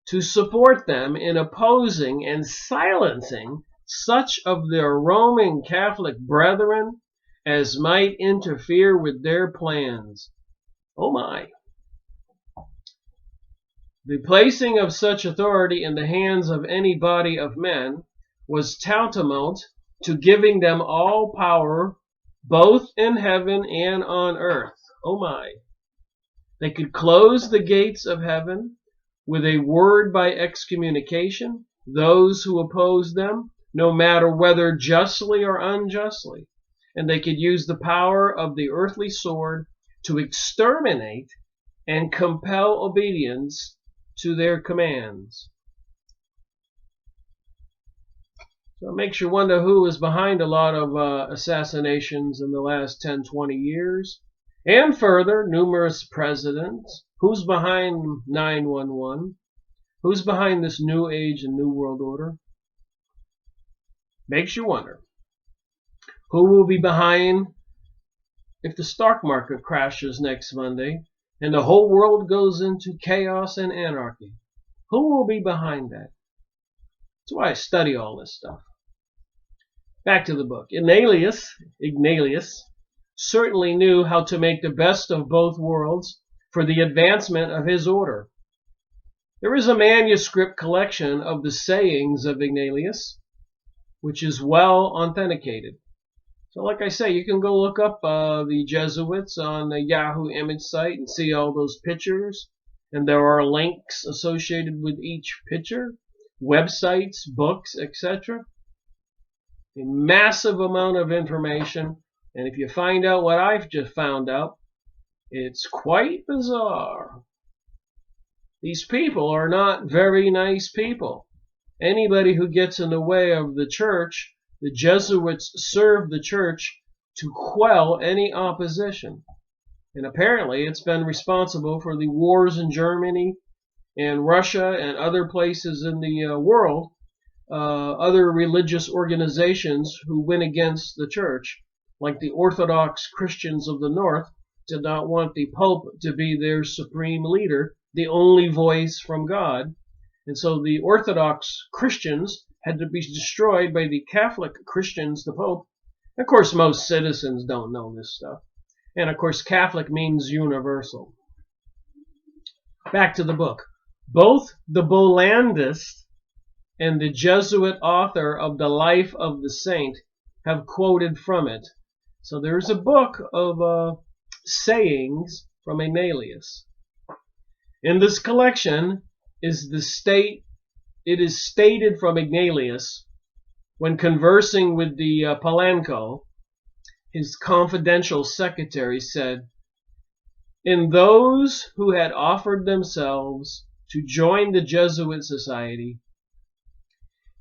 A: to support them in opposing and silencing such of their Roman Catholic brethren as might interfere with their plans. Oh my. The placing of such authority in the hands of any body of men was tantamount to giving them all power both in heaven and on earth. Oh my. They could close the gates of heaven with a word by excommunication those who oppose them, no matter whether justly or unjustly. And they could use the power of the earthly sword to exterminate and compel obedience to their commands. So it makes you wonder who is behind a lot of assassinations in the last 10, 20 years. And further, numerous presidents. Who's behind 9/11? Who's behind this New Age and New World Order? Makes you wonder. Who will be behind if the stock market crashes next Monday and the whole world goes into chaos and anarchy? Who will be behind that? That's why I study all this stuff. Back to the book. Ignatius certainly knew how to make the best of both worlds for the advancement of his order. There is a manuscript collection of the sayings of Ignatius, which is well authenticated. So like I say, you can go look up the Jesuits on the Yahoo image site and see all those pictures. And there are links associated with each picture, websites, books, etc. A massive amount of information. And if you find out what I've just found out, it's quite bizarre. These people are not very nice people. Anybody who gets in the way of the church, the Jesuits served the church to quell any opposition. And apparently it's been responsible for the wars in Germany and Russia and other places in the world, other religious organizations who went against the church, like the Orthodox Christians of the North, did not want the Pope to be their supreme leader, the only voice from God. And so the Orthodox Christians had to be destroyed by the Catholic Christians, the Pope. Of course, most citizens don't know this stuff. And of course, Catholic means universal. Back to the book. Both the Bollandist and the Jesuit author of the Life of the Saint have quoted from it. So there's a book of sayings from Ignatius. In this collection it is stated from Ignatius when conversing with the Palanco, his confidential secretary said, in those who had offered themselves to join the Jesuit society,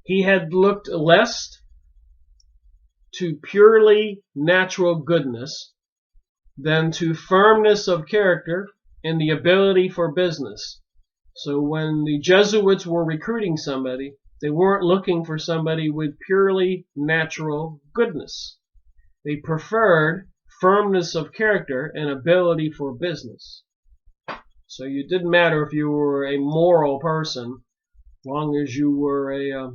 A: he had looked less to purely natural goodness than to firmness of character and the ability for business. So when the Jesuits were recruiting somebody, they weren't looking for somebody with purely natural goodness. They preferred firmness of character and ability for business. So it didn't matter if you were a moral person, as long as you were a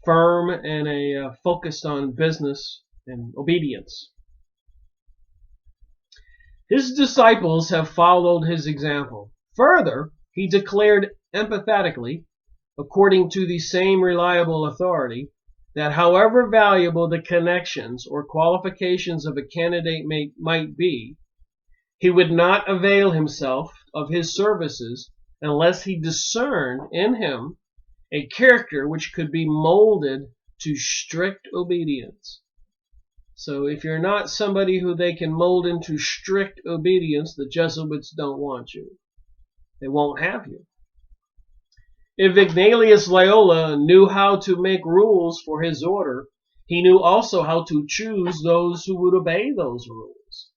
A: firm and focused on business and obedience. His disciples have followed his example. Further, he declared emphatically, according to the same reliable authority, that however valuable the connections or qualifications of a candidate might be, he would not avail himself of his services unless he discerned in him a character which could be molded to strict obedience. So if you're not somebody who they can mold into strict obedience, the Jesuits don't want you. They won't have you. If Ignatius Loyola knew how to make rules for his order, he knew also how to choose those who would obey those rules.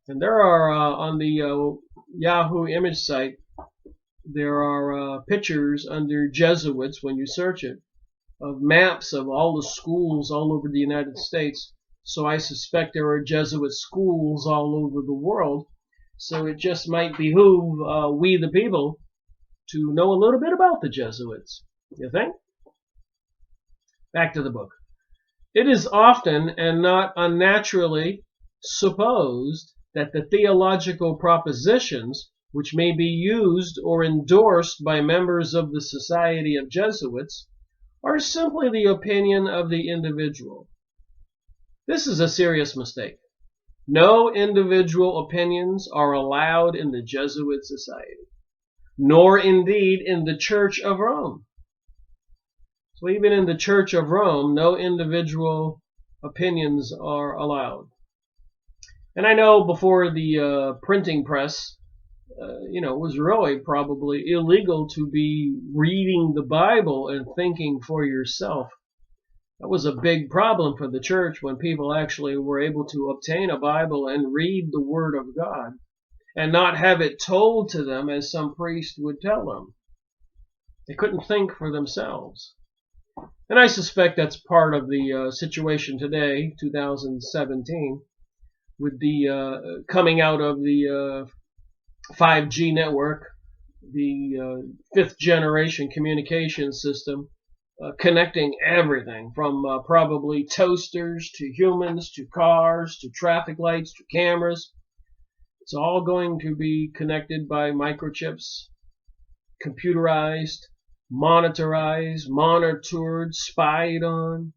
A: And there are, on the Yahoo image site, there are pictures under Jesuits, when you search it, of maps of all the schools all over the United States. So I suspect there are Jesuit schools all over the world. So it just might behoove we the people to know a little bit about the Jesuits. You think? Back to the book. It is often and not unnaturally supposed that the theological propositions which may be used or endorsed by members of the Society of Jesuits are simply the opinion of the individual. This is a serious mistake. No individual opinions are allowed in the Jesuit Society, nor indeed in the Church of Rome. So even in the Church of Rome, no individual opinions are allowed. And I know before the printing press, it was really probably illegal to be reading the Bible and thinking for yourself. That was a big problem for the church when people actually were able to obtain a Bible and read the Word of God and not have it told to them as some priest would tell them. They couldn't think for themselves. And I suspect that's part of the situation today, 2017, with the coming out of the 5G network, the fifth generation communication system, connecting everything from probably toasters to humans to cars to traffic lights to cameras. It's all going to be connected by microchips, computerized, monitored, spied on.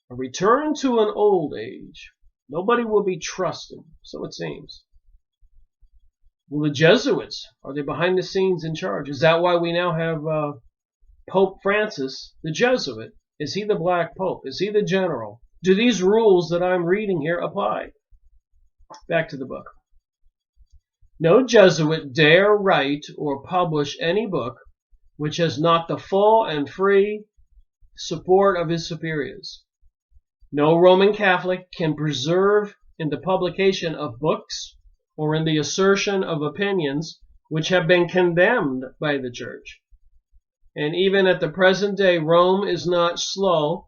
A: A return to an old age. Nobody will be trusted, so it seems. Well, the Jesuits, are they behind the scenes in charge? Is that why we now have Pope Francis, the Jesuit? Is he the Black Pope? Is he the general? Do these rules that I'm reading here apply? Back to the book. No Jesuit dare write or publish any book which has not the full and free support of his superiors. No Roman Catholic can preserve in the publication of books or in the assertion of opinions which have been condemned by the Church. And even at the present day, Rome is not slow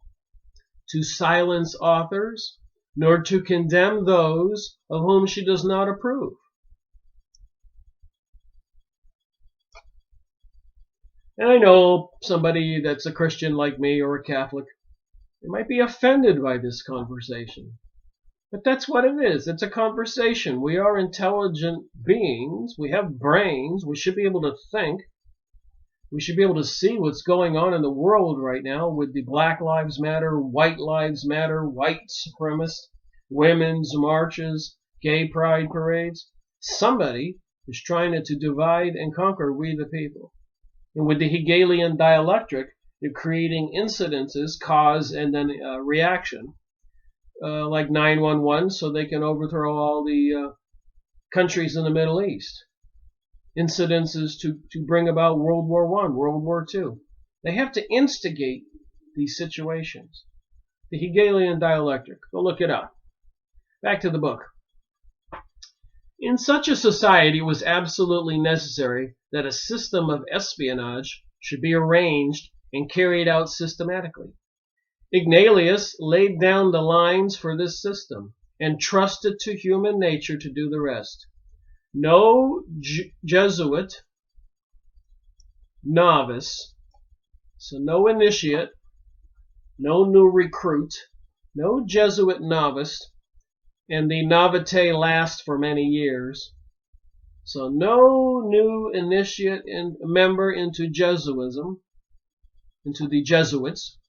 A: to silence authors, nor to condemn those of whom she does not approve. And I know somebody that's a Christian like me or a Catholic, they might be offended by this conversation. But that's what it is. It's a conversation. We are intelligent beings. We have brains. We should be able to think. We should be able to see what's going on in the world right now with the Black Lives Matter, White Lives Matter, white supremacist, women's marches, gay pride parades. Somebody is trying to divide and conquer we the people. And with the Hegelian dialectic, you're creating incidences, cause, and then reaction, like 9/11, so they can overthrow all the countries in the Middle East. Incidences to bring about World War I, World War II. They have to instigate these situations. The Hegelian dialectic. Go look it up. Back to the book. In such a society, it was absolutely necessary that a system of espionage should be arranged and carried out systematically. Ignatius laid down the lines for this system and trusted to human nature to do the rest. No Jesuit novice, so no initiate, no new recruit, no Jesuit novice, and the novitiate lasts for many years. So no new initiate and member into Jesuism, into the Jesuits,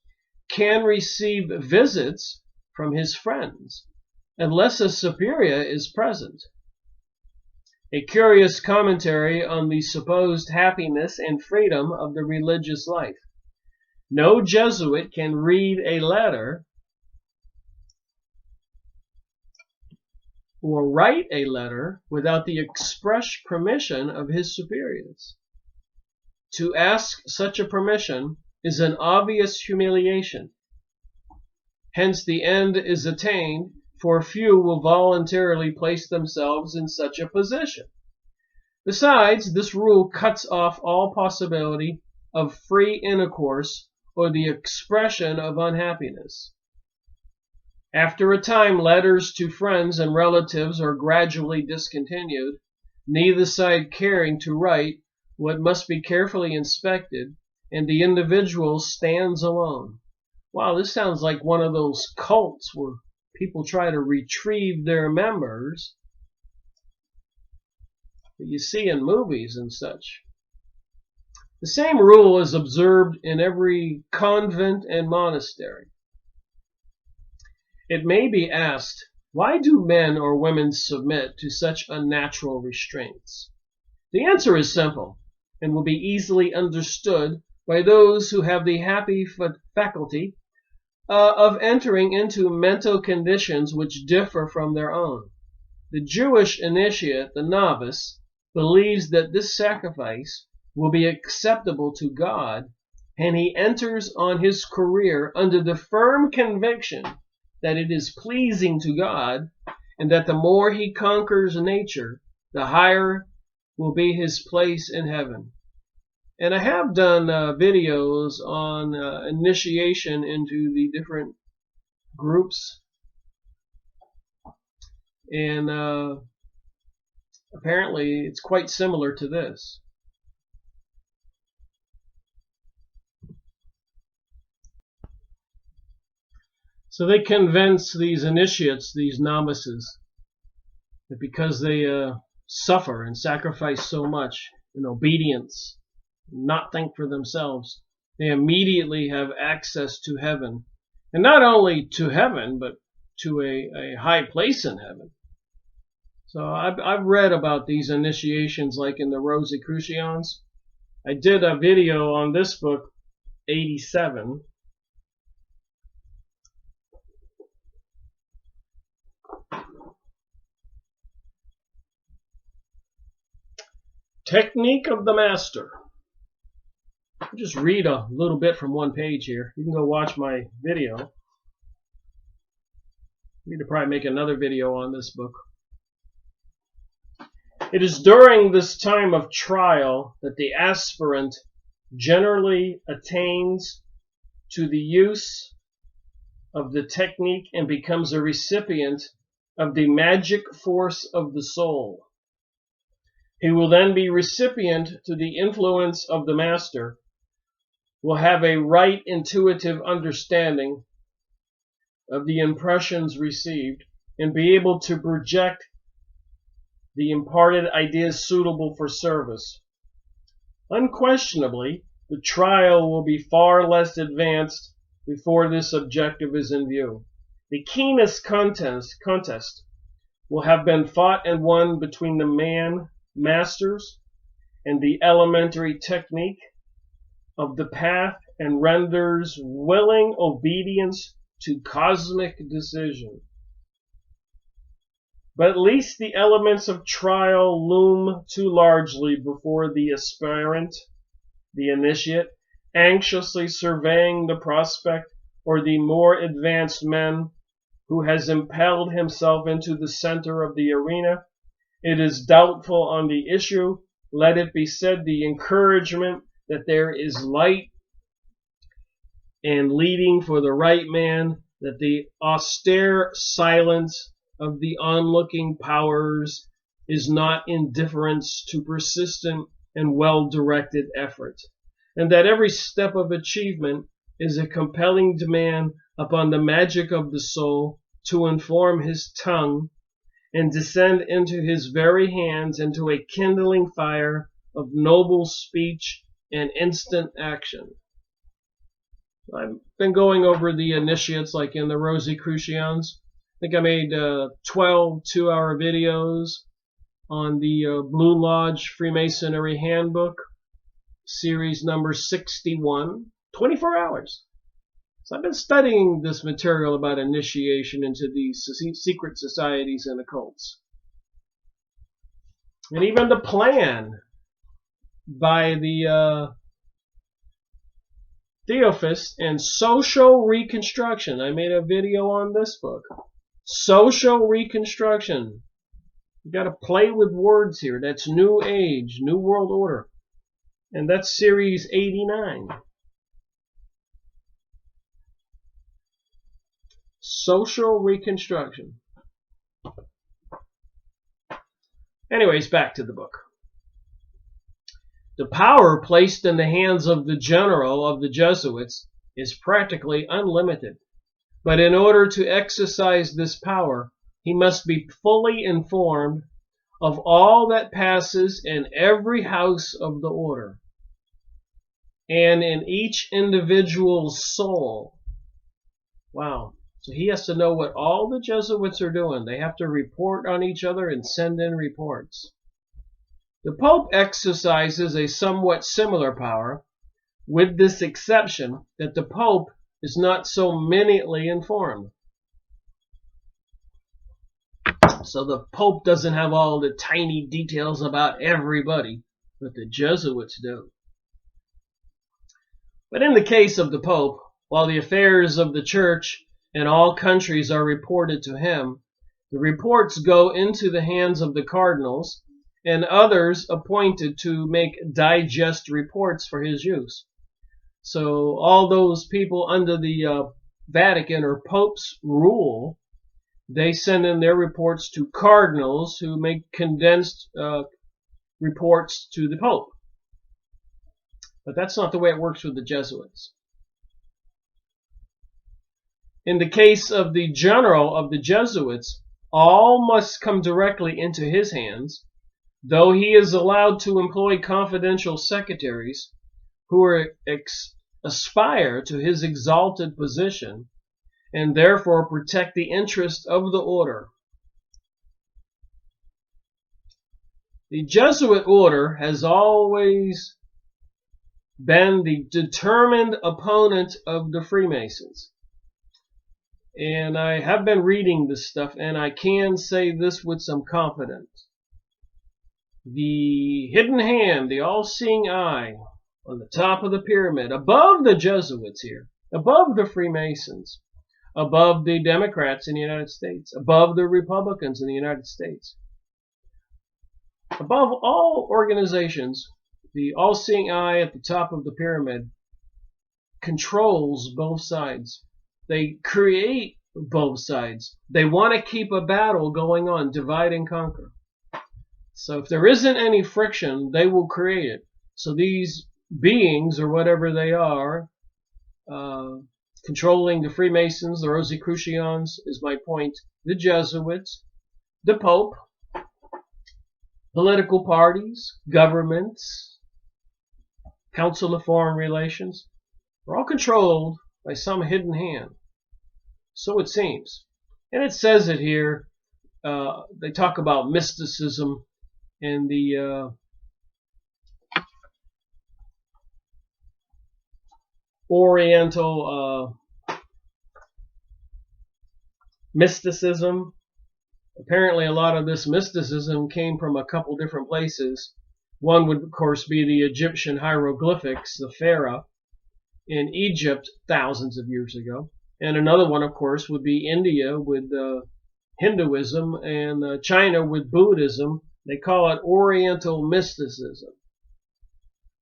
A: can receive visits from his friends unless a superior is present. A curious commentary on the supposed happiness and freedom of the religious life. No Jesuit can read a letter or write a letter without the express permission of his superiors. To ask such a permission is an obvious humiliation. Hence the end is attained, for few will voluntarily place themselves in such a position. Besides, this rule cuts off all possibility of free intercourse or the expression of unhappiness. After a time, letters to friends and relatives are gradually discontinued, neither side caring to write what must be carefully inspected, and the individual stands alone. Wow, this sounds like one of those cults where people try to retrieve their members that you see in movies and such. The same rule is observed in every convent and monastery. It may be asked, why do men or women submit to such unnatural restraints? The answer is simple and will be easily understood by those who have the happy faculty of entering into mental conditions which differ from their own. The Jewish initiate, the novice, believes that this sacrifice will be acceptable to God, and he enters on his career under the firm conviction that it is pleasing to God, and that the more he conquers nature, the higher will be his place in heaven. And I have done videos on initiation into the different groups, and apparently it's quite similar to this. So they convince these initiates, these novices, that because they suffer and sacrifice so much in obedience, not think for themselves, they immediately have access to heaven. And not only to heaven, but to a high place in heaven. So I've read about these initiations like in the Rosicrucians. I did a video on this book, 87. Technique of the Master. I'll just read a little bit from one page here. You can go watch my video. I need to probably make another video on this book. It is during this time of trial that the aspirant generally attains to the use of the technique and becomes a recipient of the magic force of the soul. He will then be recipient to the influence of the master, will have a right intuitive understanding of the impressions received, and be able to project the imparted ideas suitable for service. Unquestionably, the trial will be far less advanced before this objective is in view. The keenest contest will have been fought and won between the masters and the elementary technique of the path, and renders willing obedience to cosmic decision. But at least the elements of trial loom too largely before the aspirant, the initiate, anxiously surveying the prospect, or the more advanced man who has impelled himself into the center of the arena. It is doubtful on the issue. Let it be said, the encouragement that there is light and leading for the right man, that the austere silence of the onlooking powers is not indifference to persistent and well-directed effort, and that every step of achievement is a compelling demand upon the magic of the soul to inform his tongue and descend into his very hands into a kindling fire of noble speech and instant action. I've been going over the initiates like in the Rosicrucians. I think I made 12 two-hour videos on the Blue Lodge Freemasonry Handbook, series number 61, 24 hours. So I've been studying this material about initiation into these secret societies and occults. And even the plan by the Theosophists and social reconstruction. I made a video on this book. Social reconstruction. You got to play with words here. That's New Age, New World Order. And that's series 89. Social reconstruction. Anyways, back to the book. The power placed in the hands of the general of the Jesuits is practically unlimited. But in order to exercise this power, he must be fully informed of all that passes in every house of the order and in each individual's soul. Wow. So he has to know what all the Jesuits are doing. They have to report on each other and send in reports. The Pope exercises a somewhat similar power, with this exception that the Pope is not so minutely informed. So the Pope doesn't have all the tiny details about everybody, but the Jesuits do. But in the case of the Pope, while the affairs of the Church in all countries are reported to him, the reports go into the hands of the cardinals and others appointed to make digest reports for his use. So all those people under the Vatican or Pope's rule, they send in their reports to cardinals who make condensed reports to the Pope. But that's not the way it works with the Jesuits. In the case of the general of the Jesuits, all must come directly into his hands, though he is allowed to employ confidential secretaries who aspire to his exalted position and therefore protect the interest of the order. The Jesuit order has always been the determined opponent of the Freemasons. And I have been reading this stuff, and I can say this with some confidence. The hidden hand, the all-seeing eye on the top of the pyramid, above the Jesuits here, above the Freemasons, above the Democrats in the United States, above the Republicans in the United States. Above all organizations, the all-seeing eye at the top of the pyramid controls both sides. They create both sides. They want to keep a battle going on, divide and conquer. So if there isn't any friction, they will create it. So these beings, or whatever they are, controlling the Freemasons, the Rosicrucians, is my point, the Jesuits, the Pope, political parties, governments, Council of Foreign Relations, are all controlled by some hidden hand. So it seems. And it says it here. They talk about mysticism and the Oriental mysticism. Apparently a lot of this mysticism came from a couple different places. One would, of course, be the Egyptian hieroglyphics, the pharaoh, in Egypt thousands of years ago. And another one, of course, would be India with Hinduism and China with Buddhism. They call it Oriental mysticism.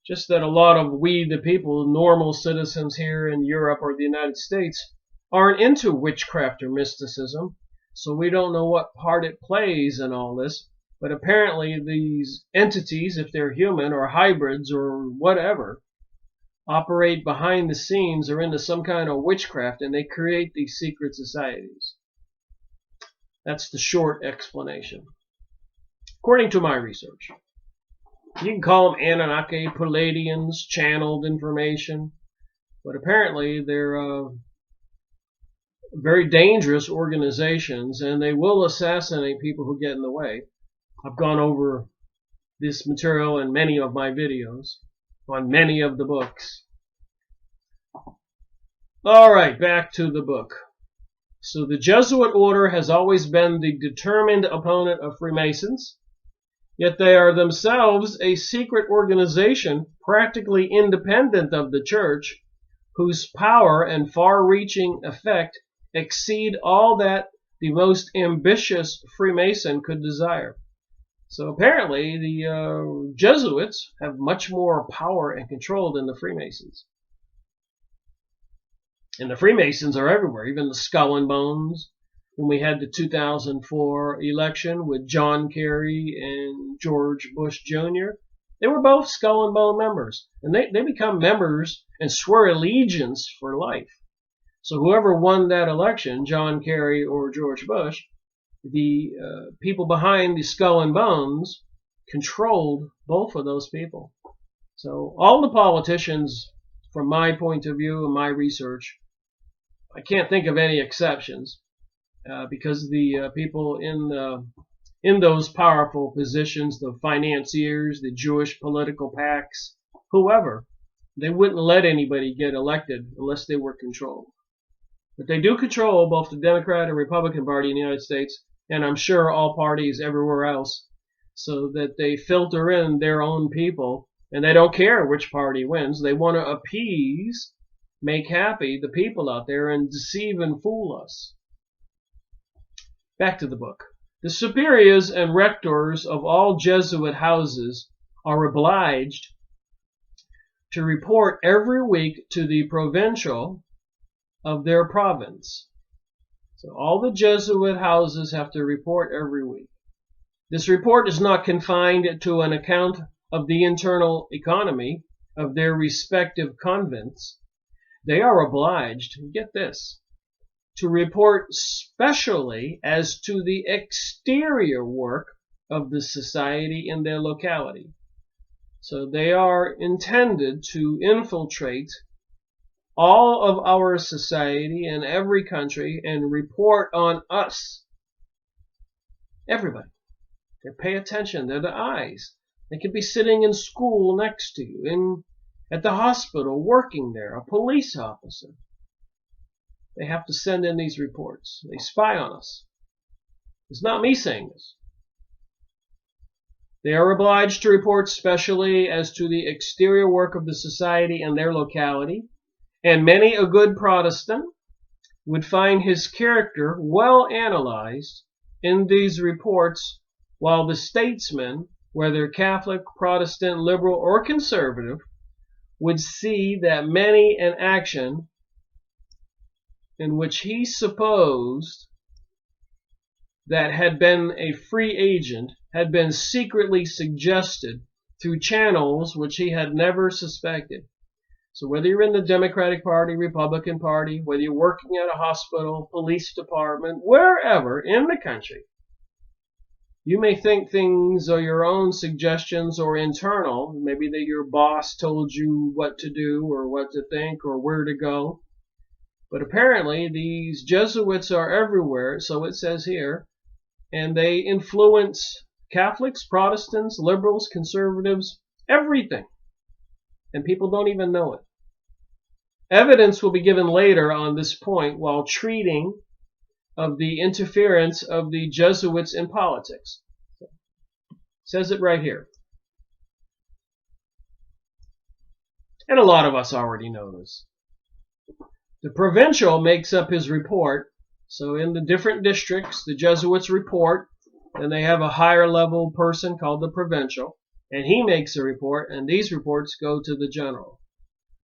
A: Just that a lot of we, the people, normal citizens here in Europe or the United States, aren't into witchcraft or mysticism. So we don't know what part it plays in all this. But apparently these entities, if they're human or hybrids or whatever, operate behind the scenes or into some kind of witchcraft, and they create these secret societies. That's the short explanation, according to my research. You can call them Anunnaki, Palladians, channeled information, but apparently they're very dangerous organizations, and they will assassinate people who get in the way. I've gone over this material in many of my videos, on many of the books. All right, back to the book. So the Jesuit order has always been the determined opponent of Freemasons, yet they are themselves a secret organization practically independent of the church, whose power and far-reaching effect exceed all that the most ambitious Freemason could desire. So apparently the Jesuits have much more power and control than the Freemasons. And the Freemasons are everywhere, even the Skull and Bones. When we had the 2004 election with John Kerry and George Bush Jr., they were both Skull and Bone members. And they become members and swear allegiance for life. So whoever won that election, John Kerry or George Bush, the people behind the Skull and Bones controlled both of those people. So all the politicians, from my point of view and my research, I can't think of any exceptions, because the people in those powerful positions, the financiers, the Jewish political PACs, whoever, they wouldn't let anybody get elected unless they were controlled. But they do control both the Democrat and Republican Party in the United States, and I'm sure all parties everywhere else, so that they filter in their own people, and they don't care which party wins. They want to appease, make happy the people out there, and deceive and fool us. Back to the book. The superiors and rectors of all Jesuit houses are obliged to report every week to the provincial of their province. So all the Jesuit houses have to report every week. This report is not confined to an account of the internal economy of their respective convents. They are obliged, get this, to report specially as to the exterior work of the society in their locality. So they are intended to infiltrate all of our society in every country and report on us. Everybody. They pay attention. They're the eyes. They could be sitting in school next to you, at the hospital, working there, a police officer. They have to send in these reports. They spy on us. It's not me saying this. They are obliged to report specially as to the exterior work of the society and their locality, and many a good Protestant would find his character well analyzed in these reports, while the statesman, whether Catholic, Protestant, liberal, or conservative, would see that many an action in which he supposed that had been a free agent had been secretly suggested through channels which he had never suspected. So whether you're in the Democratic Party, Republican Party, whether you're working at a hospital, police department, wherever in the country, you may think things are your own suggestions or internal, maybe that your boss told you what to do or what to think or where to go. But apparently these Jesuits are everywhere, so it says here, and they influence Catholics, Protestants, liberals, conservatives, everything. And people don't even know it. Evidence will be given later on this point while treating of the interference of the Jesuits in politics. It says it right here. And a lot of us already know this. The provincial makes up his report. So in the different districts, the Jesuits report, and they have a higher level person called the provincial, and he makes a report, and these reports go to the general.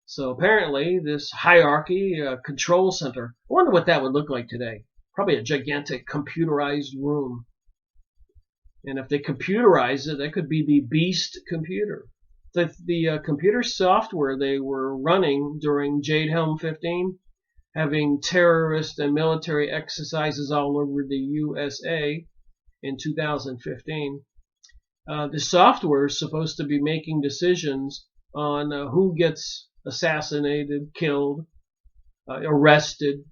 A: So apparently this hierarchy, control center, I wonder what that would look like today. Probably a gigantic computerized room. And if they computerize it, that could be the beast computer. The computer software they were running during Jade Helm 15, having terrorist and military exercises all over the USA in 2015. The software is supposed to be making decisions on who gets assassinated, killed, arrested.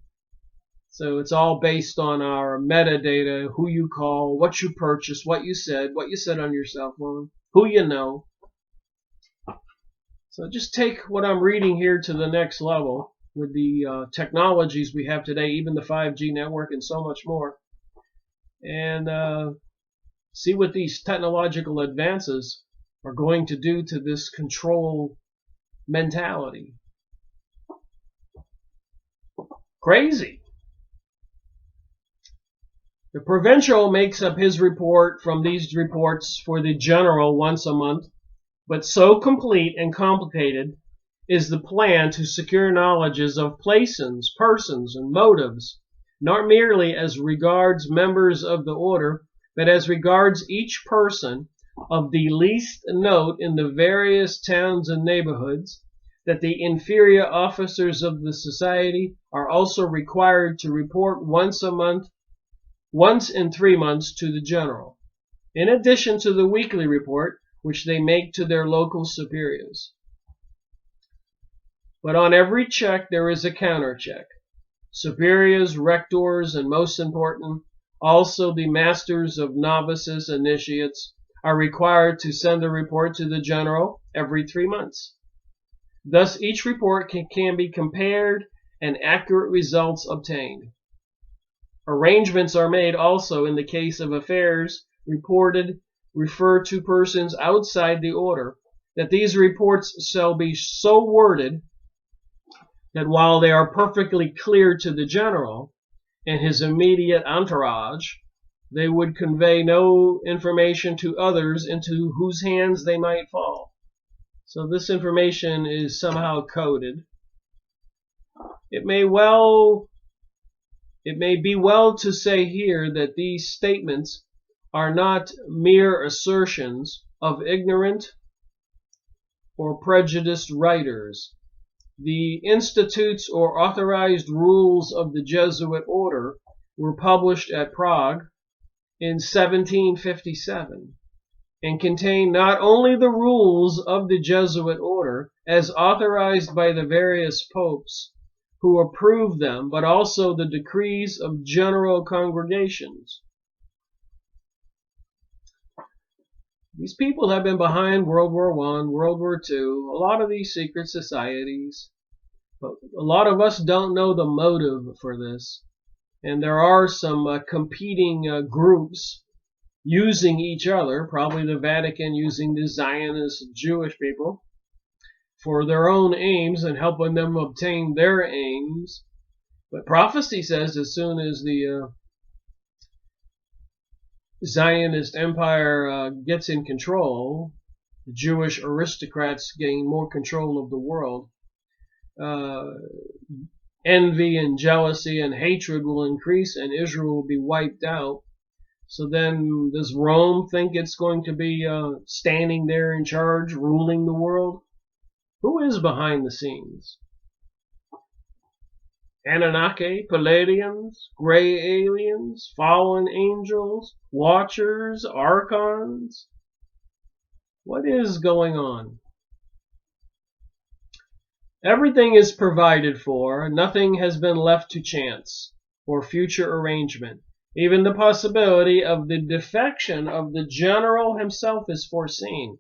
A: So it's all based on our metadata, who you call, what you purchased, what you said on your cell phone, who you know. So just take what I'm reading here to the next level with the technologies we have today, even the 5G network and so much more, and see what these technological advances are going to do to this control mentality. Crazy. The provincial makes up his report from these reports for the general once a month, but so complete and complicated is the plan to secure knowledges of places, persons, and motives, not merely as regards members of the order, but as regards each person of the least note in the various towns and neighborhoods, that the inferior officers of the society are also required to report once in 3 months to the general, in addition to the weekly report which they make to their local superiors. But on every check there is a counter-check. Superiors, rectors, and most important, also the masters of novices, initiates, are required to send a report to the general every 3 months. Thus each report can be compared and accurate results obtained. Arrangements are made also in the case of affairs referred to persons outside the order, that these reports shall be so worded that while they are perfectly clear to the general and his immediate entourage, they would convey no information to others into whose hands they might fall. So this information is somehow coded. It may be well to say here that these statements are not mere assertions of ignorant or prejudiced writers. The institutes or authorized rules of the Jesuit order were published at Prague in 1757 and contain not only the rules of the Jesuit order as authorized by the various popes who approved them, but also the decrees of general congregations. These people have been behind World War I, World War II, a lot of these secret societies, but a lot of us don't know the motive for this. And there are some competing groups using each other, probably the Vatican using the Zionist Jewish people for their own aims and helping them obtain their aims. But prophecy says as soon as the Zionist empire gets in control, the Jewish aristocrats gain more control of the world, envy and jealousy and hatred will increase and Israel will be wiped out. So then does Rome think it's going to be standing there in charge, ruling the world? Who is behind the scenes? Anunnaki, Palladians, gray aliens, fallen angels, watchers, archons? What is going on? Everything is provided for. Nothing has been left to chance or future arrangement. Even the possibility of the defection of the general himself is foreseen,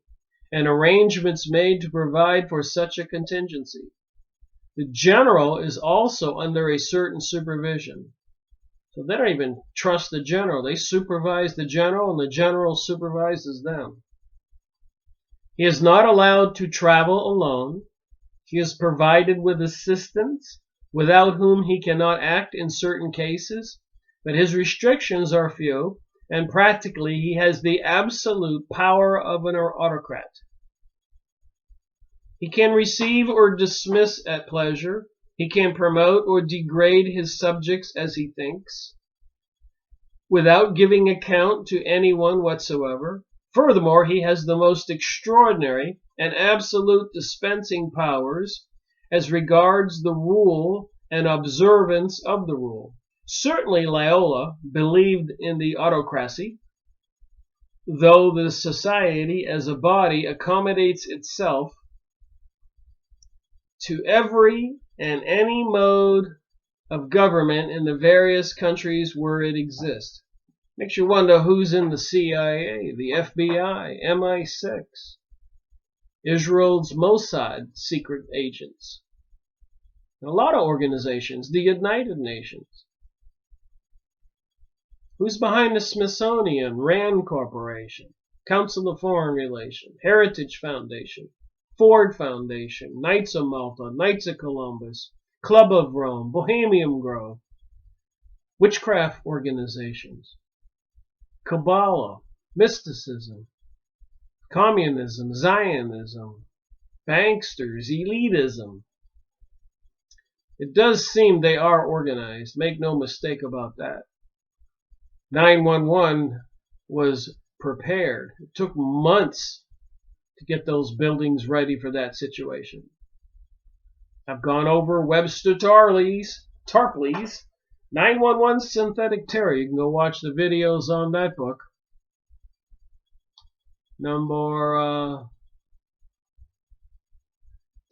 A: and arrangements made to provide for such a contingency. The general is also under a certain supervision. So they don't even trust the general. They supervise the general, and the general supervises them. He is not allowed to travel alone. He is provided with assistants, without whom he cannot act in certain cases, but his restrictions are few, and practically he has the absolute power of an autocrat. He can receive or dismiss at pleasure. He can promote or degrade his subjects as he thinks, without giving account to anyone whatsoever. Furthermore, he has the most extraordinary and absolute dispensing powers as regards the rule and observance of the rule. Certainly Loyola believed in the autocracy, though the society as a body accommodates itself to every and any mode of government in the various countries where it exists. Makes you wonder who's in the CIA, the FBI, MI6, Israel's Mossad secret agents, and a lot of organizations, the United Nations. Who's behind the Smithsonian, Rand Corporation, Council of Foreign Relations, Heritage Foundation, Ford Foundation, Knights of Malta, Knights of Columbus, Club of Rome, Bohemian Grove, witchcraft organizations, Kabbalah, mysticism, communism, Zionism, banksters, elitism. It does seem they are organized. Make no mistake about that. 911 was prepared. It took months to get those buildings ready for that situation. I've gone over Webster Tarpley's 911 Synthetic Terror. You can go watch the videos on that book. Number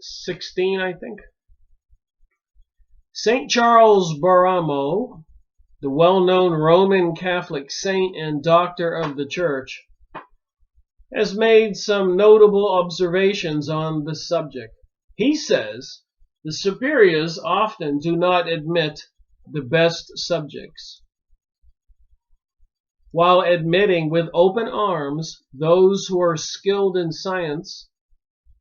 A: 16, I think. St. Charles Borromeo, the well-known Roman Catholic saint and doctor of the Church, has made some notable observations on this subject. He says the superiors often do not admit the best subjects, while admitting with open arms those who are skilled in science,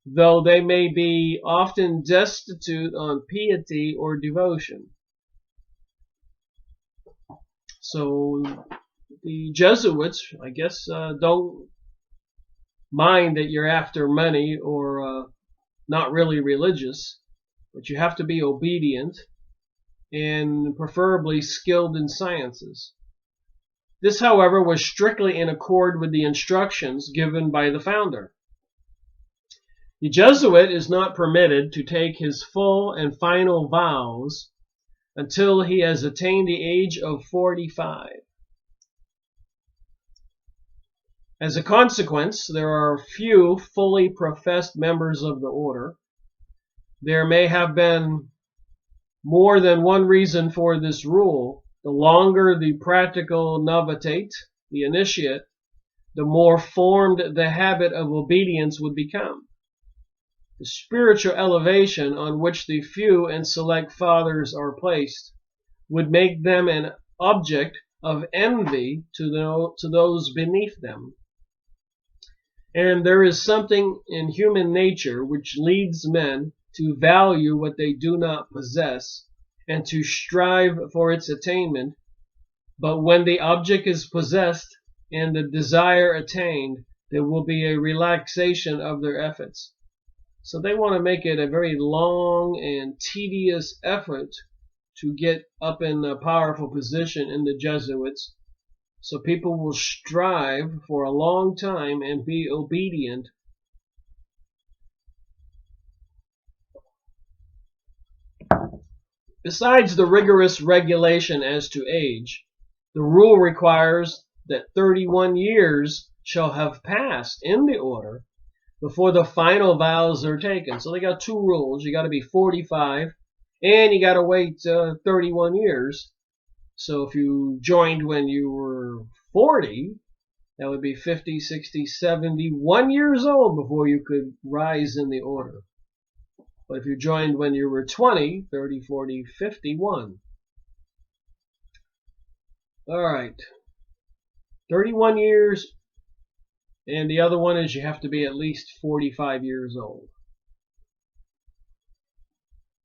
A: though they may be often destitute on piety or devotion. So the Jesuits, I guess, don't mind that you're after money or not really religious, but you have to be obedient and preferably skilled in sciences. This, however, was strictly in accord with the instructions given by the founder. The Jesuit is not permitted to take his full and final vows until he has attained the age of 45. As a consequence, there are few fully professed members of the order. There may have been more than one reason for this rule. The longer the practical novitate, the initiate, the more formed the habit of obedience would become. The spiritual elevation on which the few and select fathers are placed would make them an object of envy to those beneath them. And there is something in human nature which leads men to value what they do not possess and to strive for its attainment. But when the object is possessed and the desire attained, there will be a relaxation of their efforts. So they want to make it a very long and tedious effort to get up in a powerful position in the Jesuits. So people will strive for a long time and be obedient. Besides the rigorous regulation as to age, the rule requires that 31 years shall have passed in the order before the final vows are taken. So they got two rules. You got to be 45 and you got to wait 31 years. So if you joined when you were 40, that would be 50, 60, 71 years old before you could rise in the order. But if you joined when you were 20, 30, 40, 51. All right. 31 years. And the other one is you have to be at least 45 years old.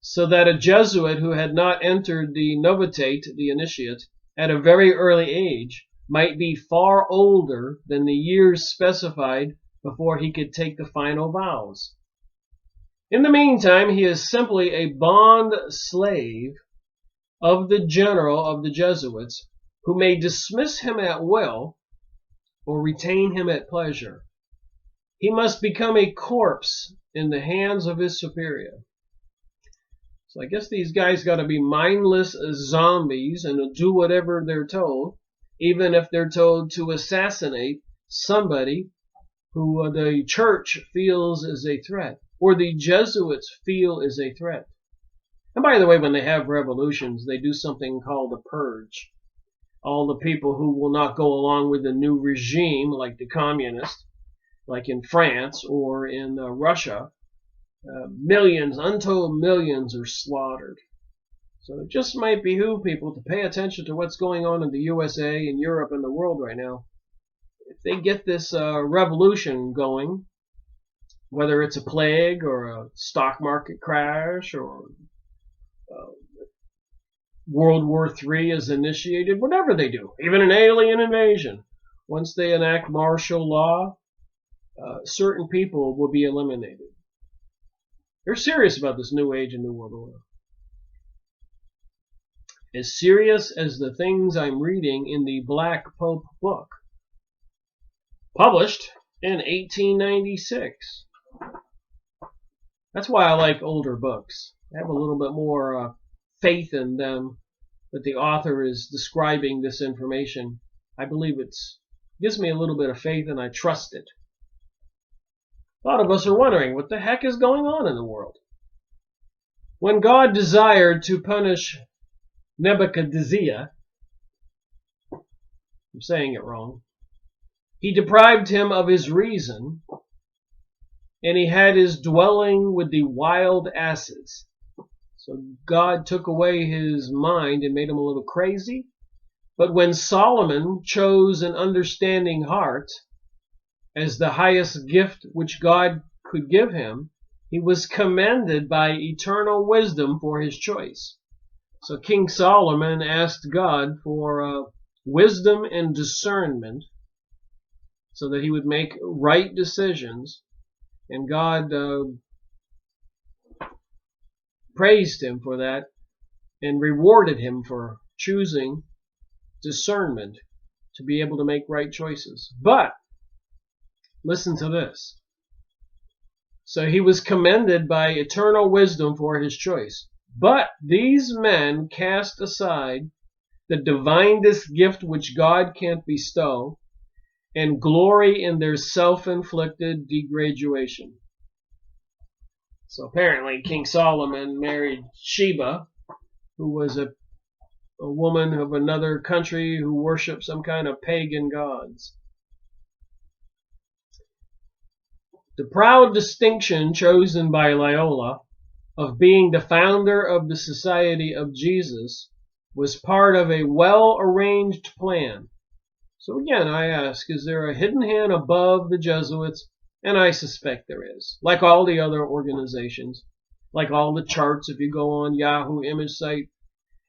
A: So that a Jesuit who had not entered the novitate, the initiate, at a very early age, might be far older than the years specified before he could take the final vows. In the meantime, he is simply a bond slave of the general of the Jesuits, who may dismiss him at will or retain him at pleasure. He must become a corpse in the hands of his superior. So I guess these guys got to be mindless zombies and do whatever they're told, even if they're told to assassinate somebody who the church feels is a threat, or the Jesuits feel is a threat. And by the way, when they have revolutions, they do something called a purge. All the people who will not go along with the new regime, like the communists, like in France or in Russia, millions, untold millions are slaughtered. So it just might behoove people to pay attention to what's going on in the USA and Europe and the world right now. If they get this revolution going, whether it's a plague or a stock market crash or World War III is initiated, whatever they do, even an alien invasion, once they enact martial law, certain people will be eliminated. They're serious about this new age and new world order. As serious as the things I'm reading in the Black Pope book, published in 1896. That's why I like older books. I have a little bit more faith in them that the author is describing this information. I believe it gives me a little bit of faith and I trust it. A lot of us are wondering what the heck is going on in the world. When God desired to punish Nebuchadnezzar, I'm saying it wrong, he deprived him of his reason, and he had his dwelling with the wild asses. So God took away his mind and made him a little crazy. But when Solomon chose an understanding heart as the highest gift which God could give him, he was commended by eternal wisdom for his choice. So King Solomon asked God for wisdom and discernment so that he would make right decisions. And God praised him for that and rewarded him for choosing discernment to be able to make right choices. But listen to this. So he was commended by eternal wisdom for his choice. But these men cast aside the divinest gift which God can't bestow and glory in their self-inflicted degradation. So apparently King Solomon married Sheba, who was a woman of another country who worshiped some kind of pagan gods. The proud distinction chosen by Loyola of being the founder of the Society of Jesus was part of a well-arranged plan. So again, I ask, is there a hidden hand above the Jesuits? And I suspect there is, like all the other organizations, like all the charts. If you go on Yahoo image site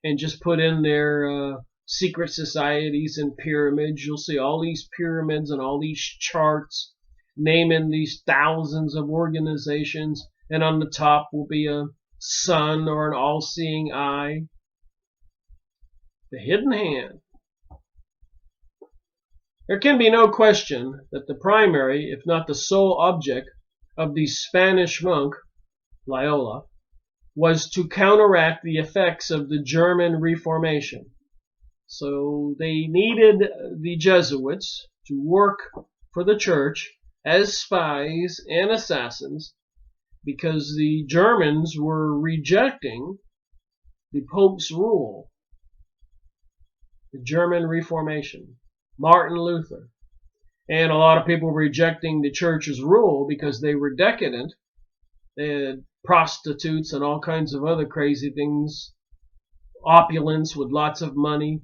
A: and just put in their secret societies and pyramids, you'll see all these pyramids and all these charts naming these thousands of organizations, and on the top will be a sun or an all-seeing eye. The hidden hand. There can be no question that the primary, if not the sole object of the Spanish monk, Loyola, was to counteract the effects of the German Reformation. So they needed the Jesuits to work for the church as spies and assassins because the Germans were rejecting the Pope's rule, the German Reformation, Martin Luther. And a lot of people were rejecting the church's rule because they were decadent. They had prostitutes and all kinds of other crazy things, opulence with lots of money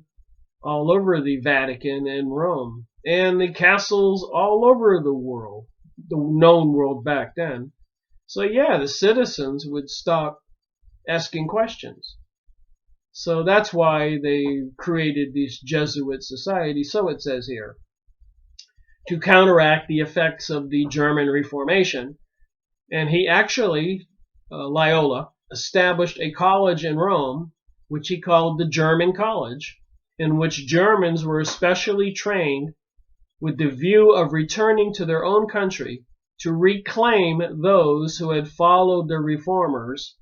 A: all over the Vatican and Rome, and the castles all over the world, the known world back then. So yeah, the citizens would stop asking questions. So that's why they created these Jesuit societies, so it says here, to counteract the effects of the German Reformation. And he actually, Loyola, established a college in Rome, which he called the German College, in which Germans were especially trained with the view of returning to their own country to reclaim those who had followed the reformers.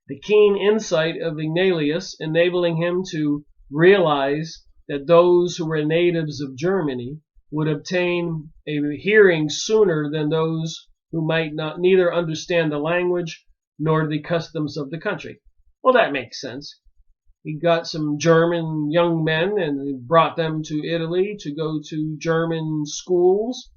A: The keen insight of Ignatius enabling him to realize that those who were natives of Germany would obtain a hearing sooner than those who might neither understand the language nor the customs of the country. Well, that makes sense. He got some German young men and brought them to Italy to go to German schools,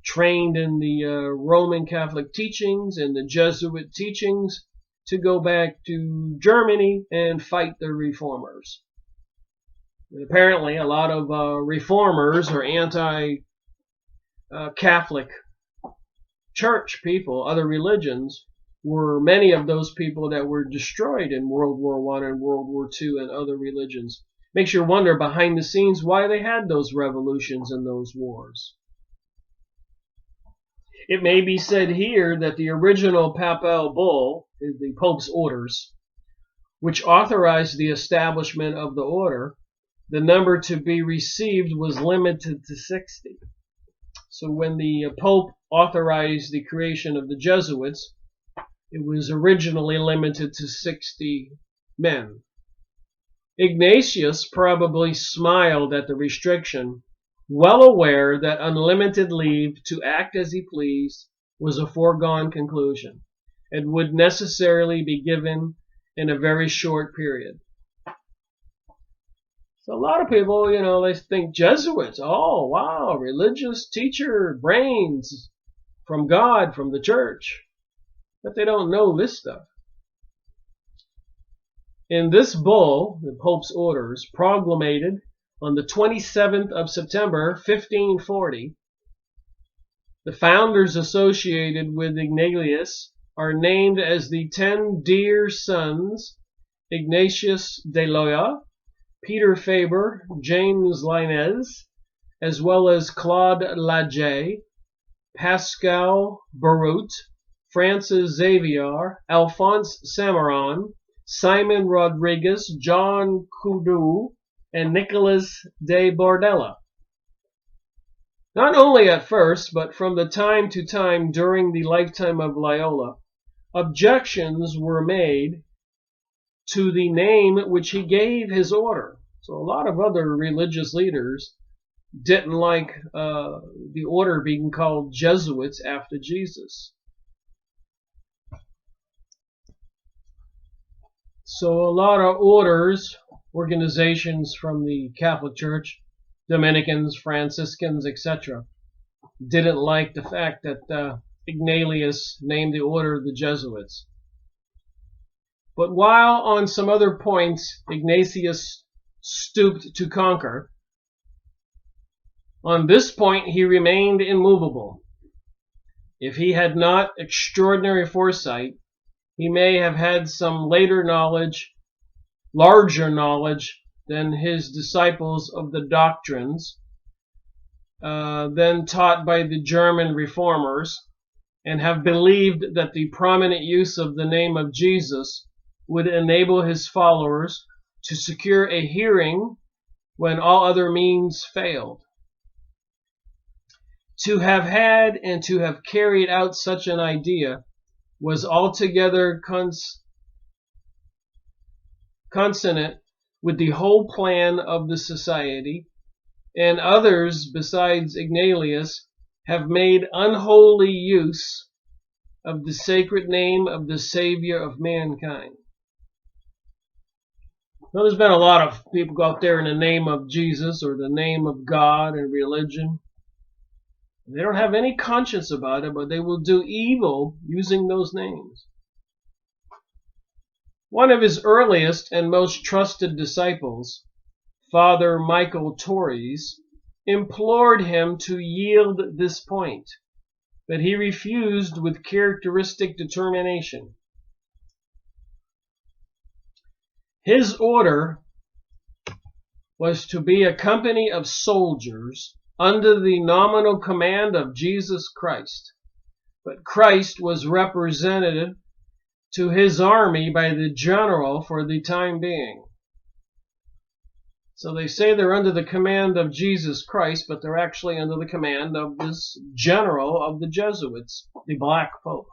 A: trained in the Roman Catholic teachings and the Jesuit teachings, to go back to Germany and fight the reformers. And apparently, a lot of reformers or anti-Catholic church people, other religions, were many of those people that were destroyed in World War I and World War II and other religions. Makes you wonder behind the scenes why they had those revolutions and those wars. It may be said here that the original papal bull, the Pope's orders, which authorized the establishment of the order, the number to be received was limited to 60. So when the Pope authorized the creation of the Jesuits, it was originally limited to 60 men. Ignatius probably smiled at the restriction, well aware that unlimited leave to act as he pleased was a foregone conclusion and would necessarily be given in a very short period. So a lot of people, they think Jesuits, oh wow, religious teacher, brains from God, from the church. But they don't know this stuff. In this bull, the Pope's orders, proclamated on the 27th of September, 1540, the founders associated with Ignatius are named as the 10 dear sons, Ignatius de Loyola, Peter Faber, James Lainez, as well as Claude Laget, Pascal Barut, Francis Xavier, Alphonse Samaron, Simon Rodriguez, John Coudou, and Nicolas de Bordella. Not only at first, but from the time to time during the lifetime of Loyola, objections were made to the name which he gave his order. So a lot of other religious leaders didn't like the order being called Jesuits after Jesus. So a lot of orders, organizations from the Catholic Church, Dominicans, Franciscans, etc., didn't like the fact that Ignatius named the order the Jesuits. But while on some other points Ignatius stooped to conquer. On this point, he remained immovable. If he had not extraordinary foresight, he may have had some later knowledge, larger knowledge than his disciples of the doctrines then taught by the German reformers, and have believed that the prominent use of the name of Jesus would enable his followers to secure a hearing when all other means failed. To have had and to have carried out such an idea was altogether consonant with the whole plan of the society, and others besides Ignatius have made unholy use of the sacred name of the Savior of mankind. Now, there's been a lot of people go out there in the name of Jesus or the name of God and religion. They don't have any conscience about it, but they will do evil using those names. One of his earliest and most trusted disciples, Father Michael Torres, implored him to yield this point, but he refused with characteristic determination. His order was to be a company of soldiers under the nominal command of Jesus Christ, but Christ was represented to his army by the general for the time being. So they say they're under the command of Jesus Christ, but they're actually under the command of this general of the Jesuits, the Black Pope.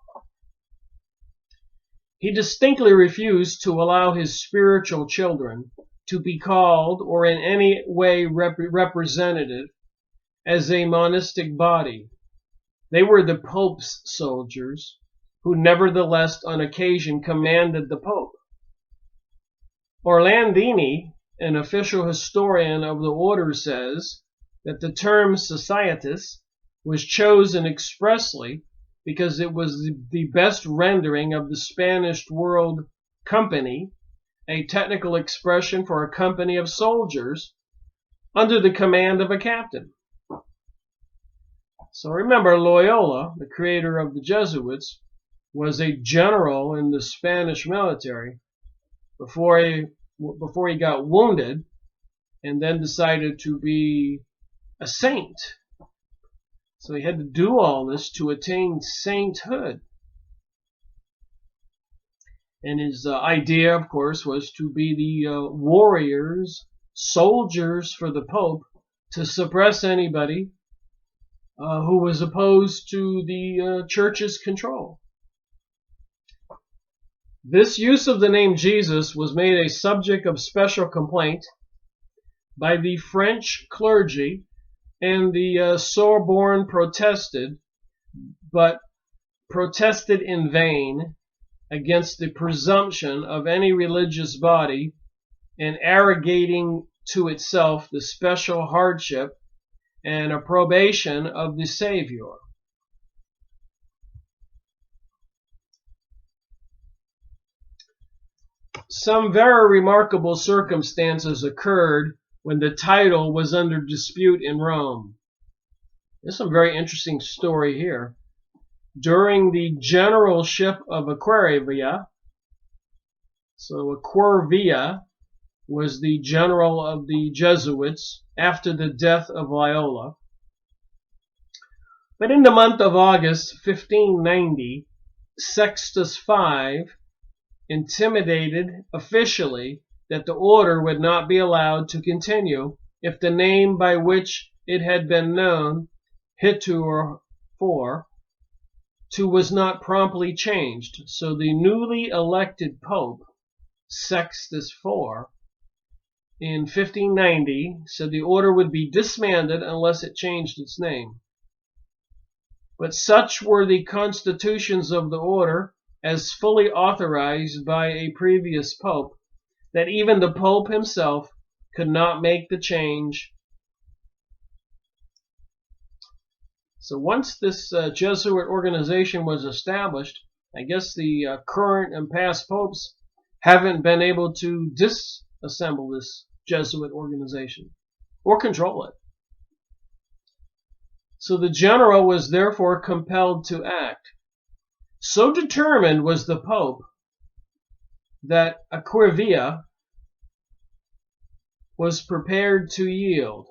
A: He distinctly refused to allow his spiritual children to be called or in any way represented as a monastic body. They were the Pope's soldiers, who nevertheless on occasion commanded the Pope. Orlandini, an official historian of the order, says that the term Societas was chosen expressly because it was the best rendering of the Spanish word company, a technical expression for a company of soldiers under the command of a captain. So remember, Loyola, the creator of the Jesuits, was a general in the Spanish military before he got wounded and then decided to be a saint. So he had to do all this to attain sainthood. And his idea, of course, was to be the warriors, soldiers for the Pope to suppress anybody who was opposed to the church's control. This use of the name Jesus was made a subject of special complaint by the French clergy, and the Sorbonne protested, but protested in vain against the presumption of any religious body in arrogating to itself the special hardship and approbation of the Savior. Some very remarkable circumstances occurred when the title was under dispute in Rome. There's some very interesting story here. During the generalship of Aquirvia, so Aquirvia was the general of the Jesuits after the death of Loyola. But in the month of August 1590, Sextus V intimidated officially that the order would not be allowed to continue if the name by which it had been known heretofore was not promptly changed. So the newly elected Pope, Sextus IV, in 1590 said the order would be disbanded unless it changed its name. But such were the constitutions of the order, as fully authorized by a previous pope, that even the Pope himself could not make the change. So once this Jesuit organization was established, I guess the current and past popes haven't been able to disassemble this Jesuit organization or control it. So the general was therefore compelled to act. So determined was the Pope that Aquivia was prepared to yield.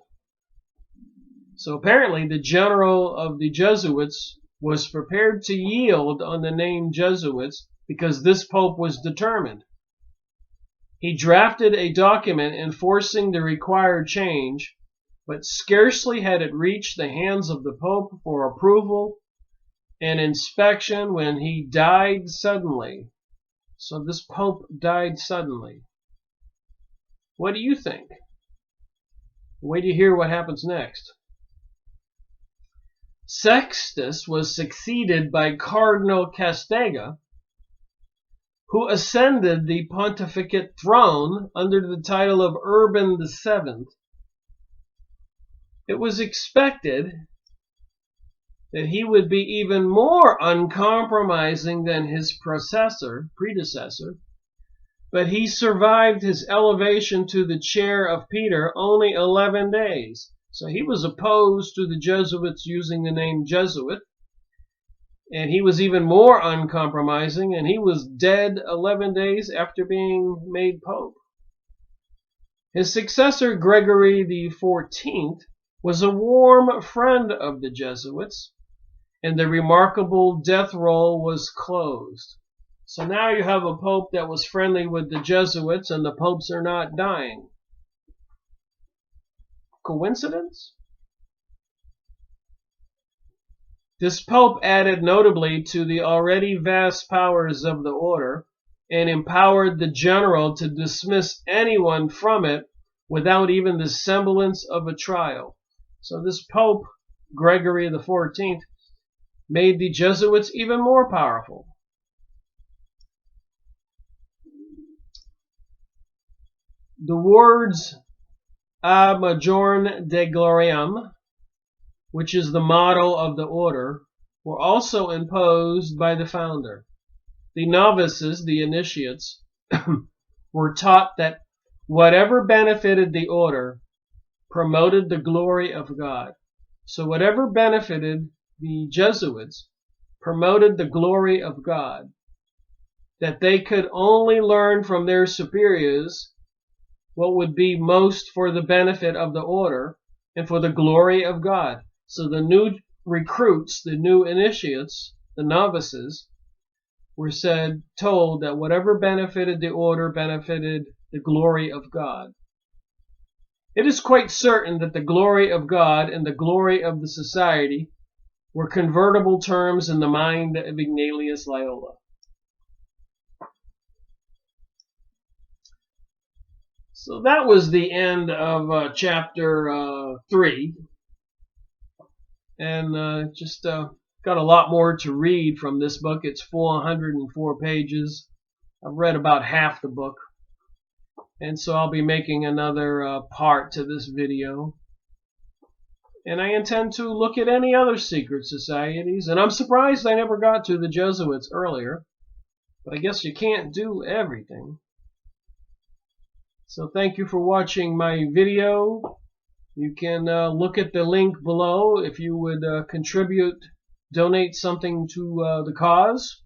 A: So apparently the general of the Jesuits was prepared to yield on the name Jesuits because this Pope was determined. He drafted a document enforcing the required change, but scarcely had it reached the hands of the Pope for approval and inspection when he died suddenly. So this Pope died suddenly. What do you think? Wait to hear what happens next. Sextus was succeeded by Cardinal Castagna, who ascended the pontificate throne under the title of Urban VII. It was expected that he would be even more uncompromising than his predecessor, but he survived his elevation to the chair of Peter only 11 days. So he was opposed to the Jesuits using the name Jesuit, and he was even more uncompromising, and he was dead 11 days after being made Pope. His successor, Gregory XIV, was a warm friend of the Jesuits, and the remarkable death roll was closed. So now you have a Pope that was friendly with the Jesuits, and the popes are not dying. Coincidence? This Pope added notably to the already vast powers of the order and empowered the general to dismiss anyone from it without even the semblance of a trial. So this Pope, Gregory XIV, made the Jesuits even more powerful. The words A Majorem Dei Gloriam, which is the motto of the order, were also imposed by the founder. The novices, the initiates, were taught that whatever benefited the order promoted the glory of God. So whatever benefited the Jesuits promoted the glory of God. That they could only learn from their superiors what would be most for the benefit of the order and for the glory of God. So the new recruits, the new initiates, the novices, were told that whatever benefited the order benefited the glory of God. It is quite certain that the glory of God and the glory of the society were convertible terms in the mind of Ignatius Loyola. So that was the end of chapter 3. And just got a lot more to read from this book. It's 404 pages. I've read about half the book. And so I'll be making another part to this video. And I intend to look at any other secret societies. And I'm surprised I never got to the Jesuits earlier. But I guess you can't do everything. So thank you for watching my video. You can look at the link below if you would donate something to the cause.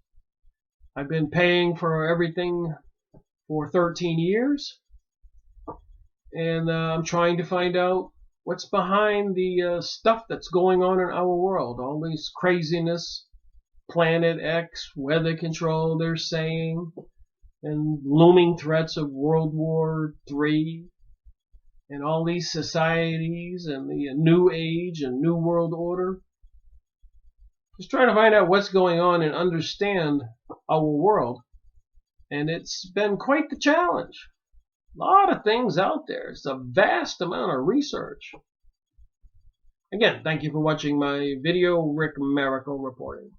A: I've been paying for everything for 13 years. And I'm trying to find out what's behind the stuff that's going on in our world. All this craziness, Planet X, weather control, they're saying, and looming threats of World War III, and all these societies, and the New Age and New World Order. Just trying to find out what's going on and understand our world. And it's been quite the challenge. A lot of things out there. It's a vast amount of research. Again, thank you for watching my video. Rick Miracle reporting.